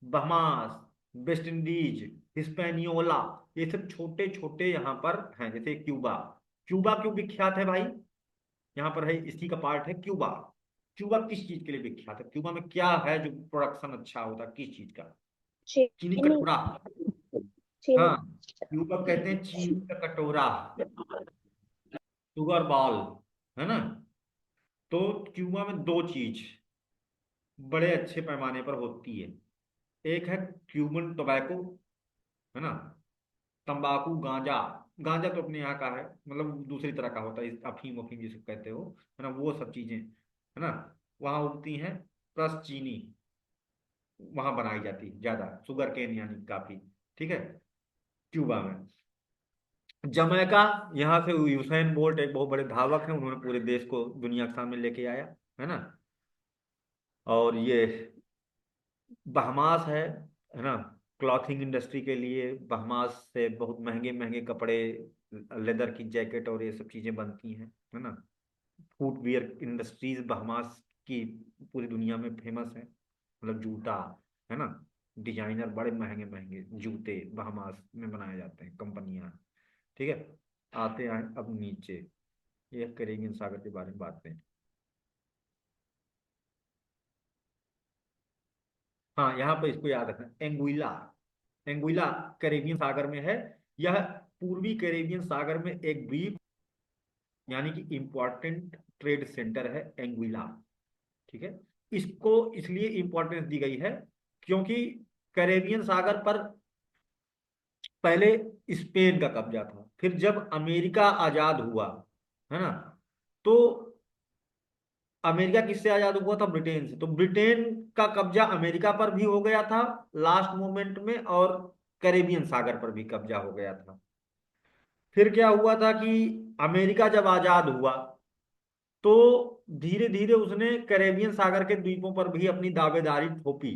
बहमास, West Indies, Hispaniola, ये सब छोटे छोटे यहाँ पर हैं। जैसे क्यूबा, क्यूबा क्यों विख्यात है भाई, यहाँ पर है, इसी का पार्ट है क्यूबा। क्यूबा किस चीज के लिए विख्यात है, क्यूबा में क्या है जो प्रोडक्शन अच्छा होता है, किस चीज का? चीनी चीनी। कटोरा। चीनी। हाँ, क्यूबा कहते हैं चीनी का कटोरा, शुगर बॉल, है ना। तो क्यूबा में दो चीज बड़े अच्छे पैमाने पर होती है। एक है क्यूबन टोबैको, है ना, तंबाकू, गांजा। गांजा तो अपने यहाँ का है, मतलब दूसरी तरह का होता है, अफीम वफीम जिसे कहते हो, है ना, वो सब चीजें, है ना, वहाँ उगती हैं। प्लस चीनी वहाँ बनाई जाती है ज्यादा, शुगर केन यानी काफी। ठीक है, क्यूबा में। जमैका, यहाँ से यूसैन बोल्ट एक बहुत बड़े धावक हैं, उन्होंने पूरे देश को दुनिया के सामने लेके आया, है ना। और ये बहमास है ना, क्लॉथिंग इंडस्ट्री के लिए बहमास से बहुत महंगे महंगे कपड़े, लेदर की जैकेट और ये सब चीजें बनती हैं, है ना। फुटवियर इंडस्ट्रीज बहमास की पूरी दुनिया में फेमस है, मतलब जूता, है ना, डिजाइनर बड़े महंगे महंगे जूते बहमास में बनाए जाते हैं, कंपनियां। ठीक है। आते हैं अब नीचे, ये कैरेबियन सागर के बारे में बात करें। हाँ, यहाँ पर इसको याद रखना, एंगुइला। एंगुइला कैरेबियन सागर में है। यह पूर्वी कैरेबियन सागर में एक द्वीप, यानी कि इंपॉर्टेंट ट्रेड सेंटर है एंगुइला। ठीक है। इसको इसलिए इंपॉर्टेंस दी गई है क्योंकि कैरेबियन सागर पर पहले स्पेन का कब्जा था, फिर जब अमेरिका आजाद हुआ, है ना, तो अमेरिका किससे आजाद हुआ था, ब्रिटेन से, तो ब्रिटेन का कब्जा अमेरिका पर भी हो गया था लास्ट मोमेंट में, और कैरेबियन सागर पर भी कब्जा हो गया था। फिर क्या हुआ था कि अमेरिका जब आजाद हुआ तो धीरे धीरे उसने कैरेबियन सागर के द्वीपों पर भी अपनी दावेदारी थोपी।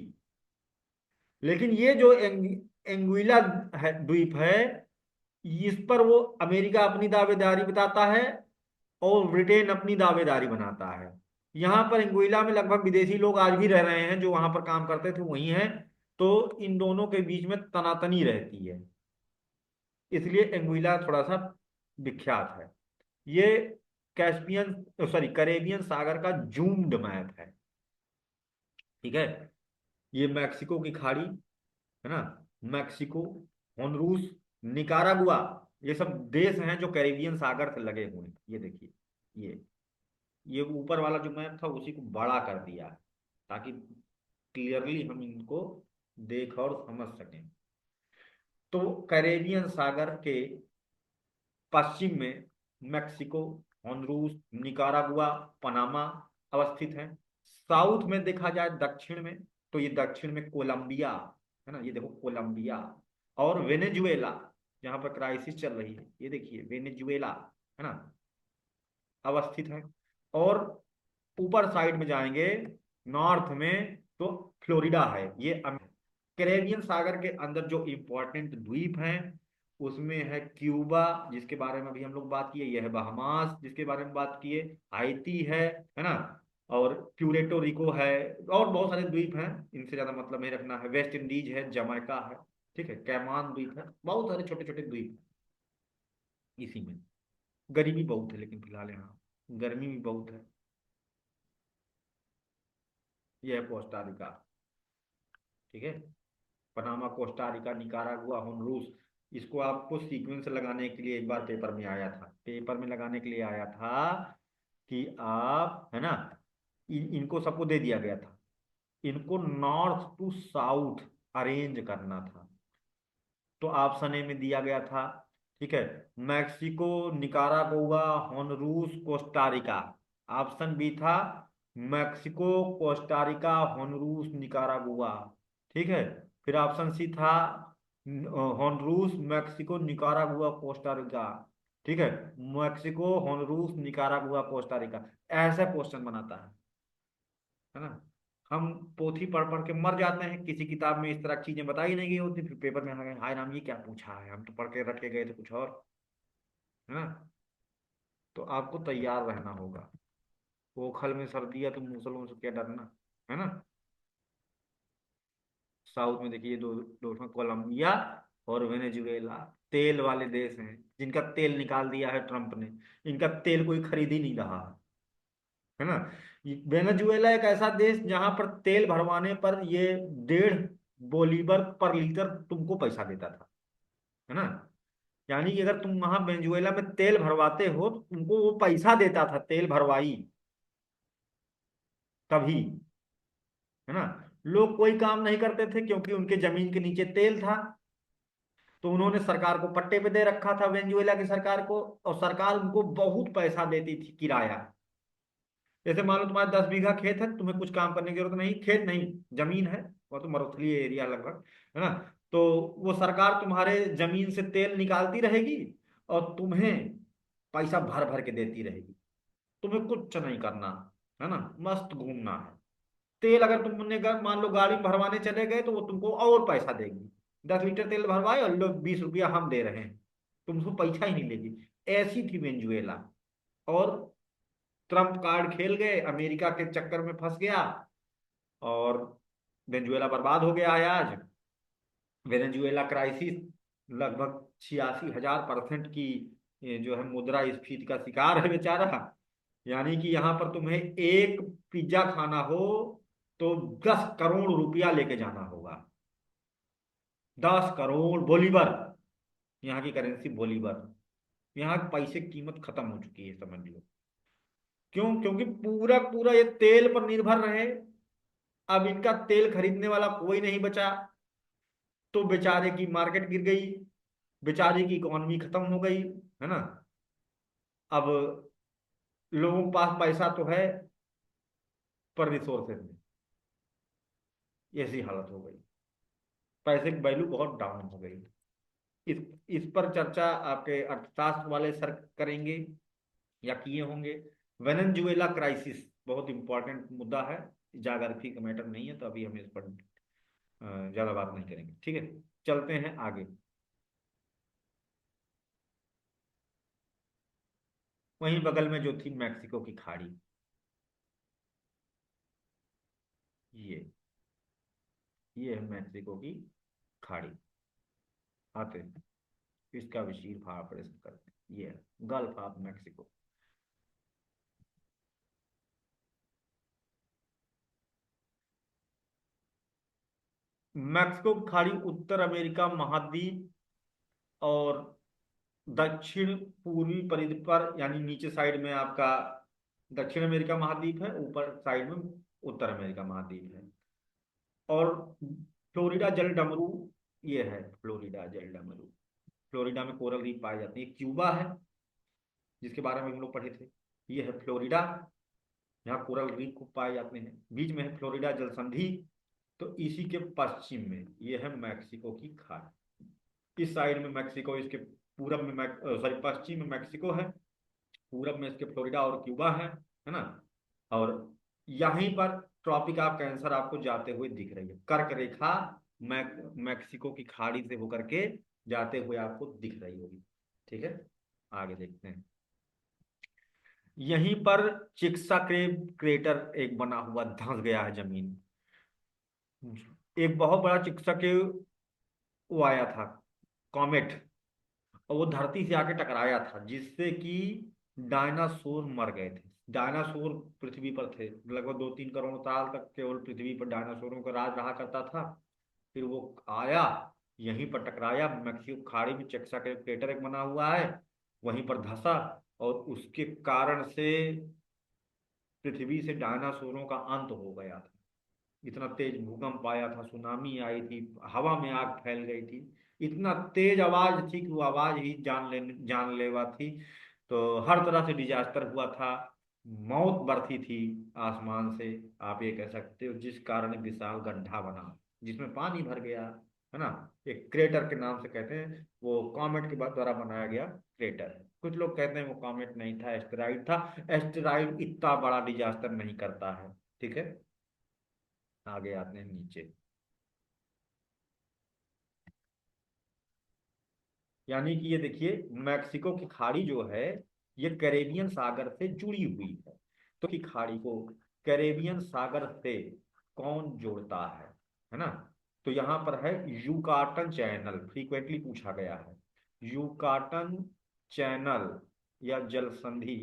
लेकिन ये जो एंगुइला है, द्वीप है, इस पर वो अमेरिका अपनी दावेदारी बताता है और ब्रिटेन अपनी दावेदारी बनाता है। यहाँ पर एंगुइला में लगभग विदेशी लोग आज भी रह रहे हैं, जो वहां पर काम करते थे वही हैं। तो इन दोनों के बीच में तनातनी रहती है, इसलिए एंगुइला थोड़ा सा विख्यात है। ये कैस्पियन, सॉरी, कैरेबियन सागर का जूम्ड मैप है। ठीक है। ये मैक्सिको की खाड़ी, है ना, मैक्सिको, होनरूस, निकारागुआ, ये सब देश हैं जो कैरेबियन सागर से लगे हुए हैं। ये देखिए, ये ये ऊपर वाला जो मैप था उसी को बड़ा कर दिया है, ताकि क्लियरली हम इनको देख और समझ सकें। तो कैरेबियन सागर के पश्चिम में मैक्सिको, होनरूस, निकारागुआ, पनामा अवस्थित है। साउथ में देखा जाए, दक्षिण में, तो ये दक्षिण में कोलंबिया, है ना, ये देखो कोलंबिया, और वेनेजुएला, जहां पर क्राइसिस चल रही है, ये देखिए वेनेजुएला, है ना, अवस्थित है। और ऊपर साइड में जाएंगे नॉर्थ में तो फ्लोरिडा है। ये कैरेबियन सागर के अंदर जो इंपॉर्टेंट द्वीप हैं उसमें है क्यूबा, जिसके बारे में अभी हम लोग बात किए, यह है बहामास जिसके बारे में बात किए, हाइती है ना, और प्यूरेटो रिको है, और बहुत सारे द्वीप हैं, इनसे ज्यादा मतलब नहीं रखना है। वेस्ट इंडीज है, जमैका है, ठीक है, कैमान द्वीप है, बहुत सारे छोटे छोटे द्वीप हैं इसी में। गरीबी बहुत है लेकिन फिलहाल यहाँ। गर्मी भी बहुत है। यह है कोस्टा रिका। ठीक है। Panama, Costa Rica, Nicaragua, Honduras. इसको आपको सीक्वेंस लगाने के लिए एक बार पेपर में आया था, पेपर में लगाने के लिए आया था कि आप, है ना, इनको सबको दे दिया गया था, इनको नॉर्थ टू साउथ अरेंज करना था। तो ऑप्शन ए में दिया गया था, ठीक है, Mexico, Nicaragua, Honduras, Costa Rica. Option B था मैक्सिको, कोस्टारिका, होनरूस, निकारागुआ। ठीक है। फिर ऑप्शन सी था होनरूस, मैक्सिको, निकारागुआ, कोस्टारिका। ठीक है। Mexico, Honduras, Nicaragua, Costa Rica. ऐसा क्वेश्चन बनाता है ना। हम पोथी पढ़ पढ़ के मर जाते हैं, किसी किताब में इस तरह की चीजें बताई नहीं गई होती, फिर पेपर में हाय राम ये क्या पूछा है, हम तो पढ़ के रट के गए थे कुछ और, है ना। तो आपको तैयार रहना होगा। ओखल में सर्दी है तो मुसलों से क्या डरना, है ना। साउथ में देखिए दो, दो ठो कोलंबिया और वेनेजुएला, तेल वाले देश हैं जिनका तेल निकाल दिया है ट्रम्प ने। इनका तेल कोई खरीद ही नहीं रहा, है ना। वेनेजुएला एक ऐसा देश जहां पर तेल भरवाने पर ये 1.5 बोलीवर पर लीटर तुमको पैसा देता था, है ना। यानी कि अगर तुम वहां वेनेजुएला में तेल भरवाते हो तो तुमको वो पैसा देता था, तेल भरवाई तभी, है ना। लोग कोई काम नहीं करते थे क्योंकि उनके जमीन के नीचे तेल था। तो उन्होंने सरकार को पट्टे पे दे रखा था, वेनेजुएला की सरकार को, और सरकार उनको बहुत पैसा देती थी किराया। जैसे मान लो तुम्हारे 10 बीघा खेत है, तुम्हें कुछ काम करने की जरूरत नहीं, खेत नहीं, जमीन है, और तो मरुस्थलीय एरिया लगभग, है ना। तो वो सरकार तुम्हारे जमीन से तेल निकालती रहेगी और तुम्हें पैसा भर भर के देती रहेगी। तुम्हें कुछ नहीं करना, है ना, मस्त घूमना है। तेल अगर तुमने मान लो गाड़ी में भरवाने चले गए तो वो तुमको और पैसा देगी। 10 लीटर तेल भरवाए और लोग 20 रुपया हम दे रहे हैं, तुमको पैसा ही नहीं लेगी। ऐसी थी वेनेजुएला। और ट्रम्प कार्ड खेल गए, अमेरिका के चक्कर में फंस गया, और वेनेजुएला बर्बाद हो गया है आज। वेनेजुएला क्राइसिस लगभग 86,000% की जो है मुद्रास्फीति का शिकार है बेचारा। यानी कि यहाँ पर तुम्हें एक पिज्जा खाना हो तो 10 करोड़ रुपया लेके जाना होगा। 10 करोड़ बोलीवर, यहाँ की करेंसी बोलीवर। यहाँ के पैसे की कीमत खत्म हो चुकी है, समझ लो। क्यों? क्योंकि पूरा पूरा ये तेल पर निर्भर रहे। अब इनका तेल खरीदने वाला कोई नहीं बचा, तो बेचारे की मार्केट गिर गई, बेचारे की इकोनॉमी खत्म हो गई, है ना। अब लोगों के पास पैसा तो है पर रिसोर्सेज नहीं, ऐसी हालत हो गई। पैसे की वैल्यू बहुत डाउन हो गई। इस इस पर चर्चा आपके अर्थशास्त्र वाले सर करेंगे या किए होंगे। वेनेजुएला क्राइसिस बहुत इंपॉर्टेंट मुद्दा है, ज्योग्राफी का मैटर नहीं है, तो अभी हम इस पर ज्यादा बात नहीं करेंगे। ठीक है, चलते हैं आगे। वहीं बगल में जो थी मैक्सिको की खाड़ी, ये ये है मैक्सिको की खाड़ी। आते हैं इसका विशीर भाव प्रश्न करते हैं। ये है गल्फ ऑफ मैक्सिको। मैक्सिको की खाड़ी उत्तर अमेरिका महाद्वीप और दक्षिण पूर्वी परिधि पर, यानी नीचे साइड में आपका दक्षिण अमेरिका महाद्वीप है, ऊपर साइड में उत्तर अमेरिका महाद्वीप है। और फ्लोरिडा जल डमरू, ये है फ्लोरिडा जल डमरू। फ्लोरिडा में कोरल रीफ पाए जाते हैं। क्यूबा है जिसके बारे में हम लोग पढ़े थे, ये है फ्लोरिडा, यहाँ कोरल रीफ खूब पाए जाते हैं। बीच में है फ्लोरिडा जल संधि। तो इसी के पश्चिम में ये है मैक्सिको की खाड़ी। इस साइड में मैक्सिको, इसके पूरब में सॉरी पश्चिम में मैक्सिको है, पूरब में इसके फ्लोरिडा और क्यूबा है ना। और यहीं पर ट्रॉपिक ऑफ कैंसर आपको जाते हुए दिख रही है, कर्क रेखा मैक्सिको की खाड़ी से होकर के जाते हुए आपको दिख रही होगी। ठीक है, आगे देखते हैं। यहीं पर चिक्सा क्रेटर एक बना हुआ धंस गया है जमीन। एक बहुत बड़ा चिकित्सक वो आया था, कॉमेट, और वो धरती से आके टकराया था, जिससे कि डायनासोर मर गए थे। डायनासोर पृथ्वी पर थे लगभग 2-3 करोड़ साल तक, केवल पृथ्वी पर डायनासोरों का राज रहा करता था। फिर वो आया, यहीं पर टकराया, मैक्सिको खाड़ी में चेक्सा के क्रेटर एक बना हुआ है, वहीं पर धंसा। और उसके कारण से पृथ्वी से डायनासोरों का अंत हो गया था। इतना तेज भूकंप आया था, सुनामी आई थी, हवा में आग फैल गई थी। इतना तेज आवाज थी कि वो आवाज ही जानलेवा थी। तो हर तरह से डिजास्टर हुआ था, मौत बरसी थी आसमान से, आप ये कह सकते हो, जिस कारण एक विशाल गड्ढा बना जिसमें पानी भर गया, है ना। एक क्रेटर के नाम से कहते हैं, वो कॉमेट के द्वारा बनाया गया क्रेटर है। कुछ लोग कहते हैं वो कॉमेट नहीं था, एस्टेरॉइड था। एस्टेरॉइड इतना बड़ा डिजास्टर नहीं करता है, ठीक है। आगे आते हैं नीचे। यानी कि ये देखिए, मैक्सिको की खाड़ी जो है ये कैरेबियन सागर से जुड़ी हुई है। तो की खाड़ी को कैरेबियन सागर से कौन जोड़ता है ना। तो यहाँ पर है यूकाटन चैनल, फ्रीक्वेंटली पूछा गया है। यूकाटन चैनल या जल संधि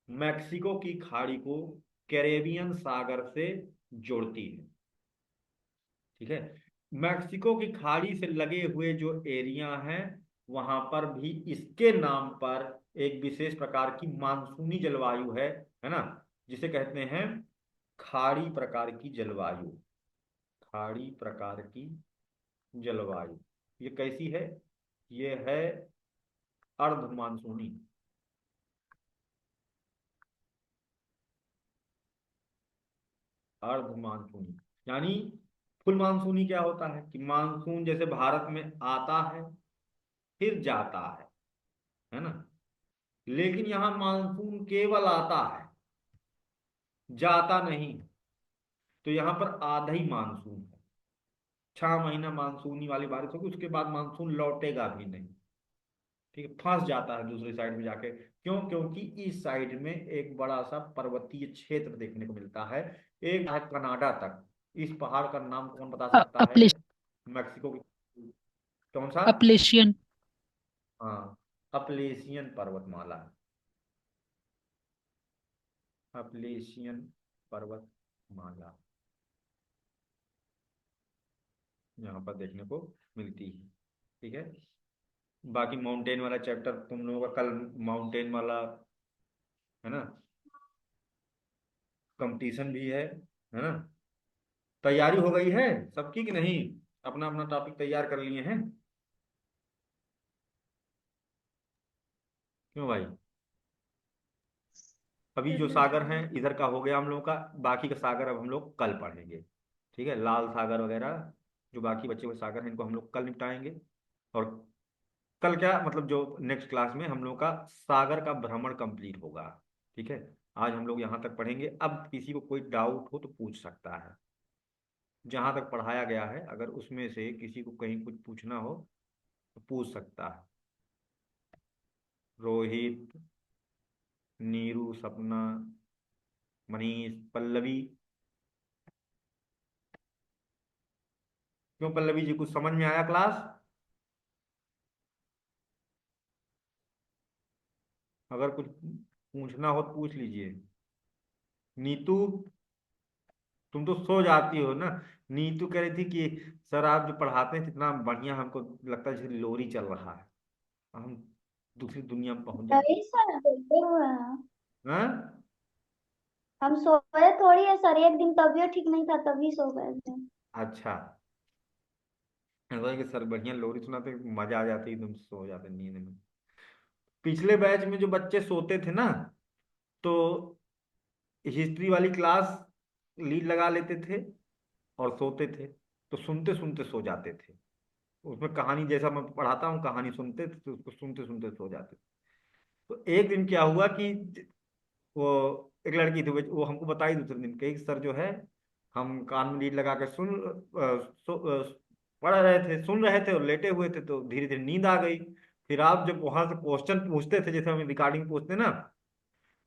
मैक्सिको की खाड़ी को कैरेबियन सागर से जोड़ती है, ठीक है। मैक्सिको की खाड़ी से लगे हुए जो एरिया हैं, वहां पर भी इसके नाम पर एक विशेष प्रकार की मानसूनी जलवायु है ना, जिसे कहते हैं खाड़ी प्रकार की जलवायु। खाड़ी प्रकार की जलवायु ये कैसी है? ये है अर्ध मानसूनी। अर्ध मानसूनी यानी फुल मानसूनी क्या होता है कि मानसून जैसे भारत में आता है फिर जाता है ना। लेकिन यहां मानसून केवल आता है, जाता नहीं। तो यहां पर आधा ही मानसून है। 6 महीना मानसूनी वाली बारिश होगी, उसके बाद मानसून लौटेगा भी नहीं, ठीक है, फंस जाता है दूसरी साइड में जाके। क्यों? क्योंकि इस साइड में एक बड़ा सा पर्वतीय क्षेत्र देखने को मिलता है, एक है कनाडा तक। इस पहाड़ का नाम कौन बता सकता है? अपलिश मैक्सिको की कौन सा? अपलेशियन हाँ, अपलेशियन पर्वतमाला। अपलेशियन पर्वतमाला यहाँ पर देखने को मिलती है, ठीक है। बाकी माउंटेन वाला चैप्टर तुम लोगों का कल माउंटेन वाला है ना, कंपटीशन भी है ना। तैयारी हो गई है सबकी कि नहीं? अपना अपना टॉपिक तैयार कर लिए हैं? क्यों भाई? अभी जो सागर हैं इधर का हो गया हम लोगों का, बाकी का सागर अब हम लोग कल पढ़ेंगे, ठीक है। लाल सागर वगैरह जो बाकी बचे हुए सागर हैं इनको हम लोग कल निपटाएंगे। और कल क्या मतलब, जो नेक्स्ट क्लास में हम लोग का सागर का भ्रमण कंप्लीट होगा, ठीक है। आज हम लोग यहाँ तक पढ़ेंगे। अब किसी को कोई डाउट हो तो पूछ सकता है, जहाँ तक पढ़ाया गया है अगर उसमें से किसी को कहीं कुछ पूछना हो तो पूछ सकता है। रोहित, नीरू, सपना, मनीष, पल्लवी। क्यों पल्लवी जी, कुछ समझ में आया क्लास? अगर कुछ पूछना हो तो पूछ लीजिए। नीतू, तुम तो सो जाती हो ना। नीतू कह रही थी कि सर आप जो पढ़ाते हैं कितना बढ़िया, हमको लगता है जैसे लोरी चल रहा है, हम दूसरी दुनिया में पहुंच जाए। नहीं सर, बोलते हुए हैं। हाँ? हम सोए थोड़ी है सर, एक दिन तबीयत ठीक नहीं था तभी सो गए थे। अच्छा, ऐसा है कि सर बढ़िया लोरी सुनाते, मजा आ जाती, एकदम सो जाते नींद में। पिछले बैच में जो बच्चे सोते थे ना, तो हिस्ट्री वाली क्लास लीड लगा लेते थे और सोते थे, तो सुनते सुनते सो जाते थे। उसमें कहानी जैसा मैं पढ़ाता हूँ, कहानी सुनते थे तो उसको सुनते सुनते सो जाते थे। तो एक दिन क्या हुआ कि वो एक लड़की थी, वो हमको बताई दूसरे दिन कि सर जो है, हम कान में लीड लगा के पढ़ रहे थे, सुन रहे थे और लेटे हुए थे, तो धीरे धीरे नींद आ गई। फिर आप जब वहां से क्वेश्चन पूछते थे, जैसे हमें रिकॉर्डिंग पूछते ना,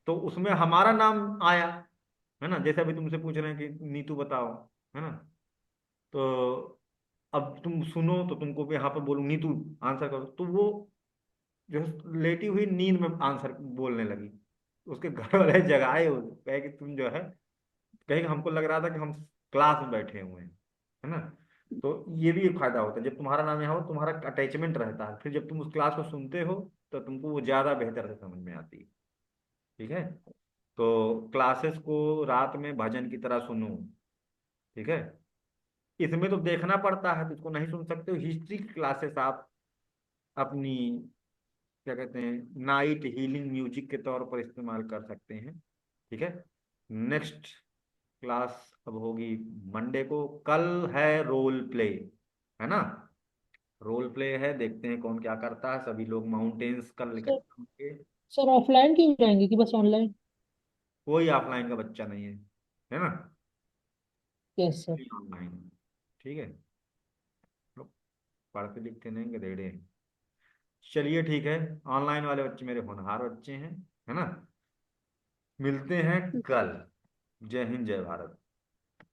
तो उसमें हमारा नाम आया, है ना। जैसे अभी तुमसे पूछ रहे हैं कि नीतू बताओ, है ना। तो अब तुम सुनो तो तुमको भी यहाँ पर बोलूँ नीतू आंसर करो, तो वो जो है लेटी हुई नींद में आंसर बोलने लगी। उसके घर वाले जगाए, कहे कि तुम जो है, कहीं हमको लग रहा था कि हम क्लास में बैठे हुए हैं, है ना। तो ये भी एक फायदा होता है, जब तुम्हारा नाम यहाँ हो तुम्हारा अटैचमेंट रहता है, फिर जब तुम उस क्लास को सुनते हो तो तुमको वो ज्यादा बेहतर से समझ में आती है। ठीक है, तो क्लासेस को रात में भजन की तरह सुनो। ठीक है, इसमें तो देखना पड़ता है तो इसको नहीं सुन सकते हो। हिस्ट्री की क्लासेस आप अपनी क्या कहते हैं नाइट हीलिंग म्यूजिक के तौर पर इस्तेमाल कर सकते हैं। ठीक है, नेक्स्ट क्लास अब होगी मंडे को। कल है रोल प्ले, है ना। रोल प्ले है, देखते हैं कौन क्या करता है। सभी लोग माउंटेन्स कल सर इकट्ठा होंगे। सर ऑफलाइन क्यों जाएंगे कि बस ऑनलाइन? कोई ऑफलाइन का बच्चा नहीं है ना, यस सर। ऑनलाइन। ठीक है, लोग पढ़ते लिखते नहीं गधेड़े हैं। चलिए ठीक है, ऑनलाइन वाले बच्चे मेरे होनहार बच्चे हैं, है ना। मिलते हैं कल। जय हिंद जय भारत।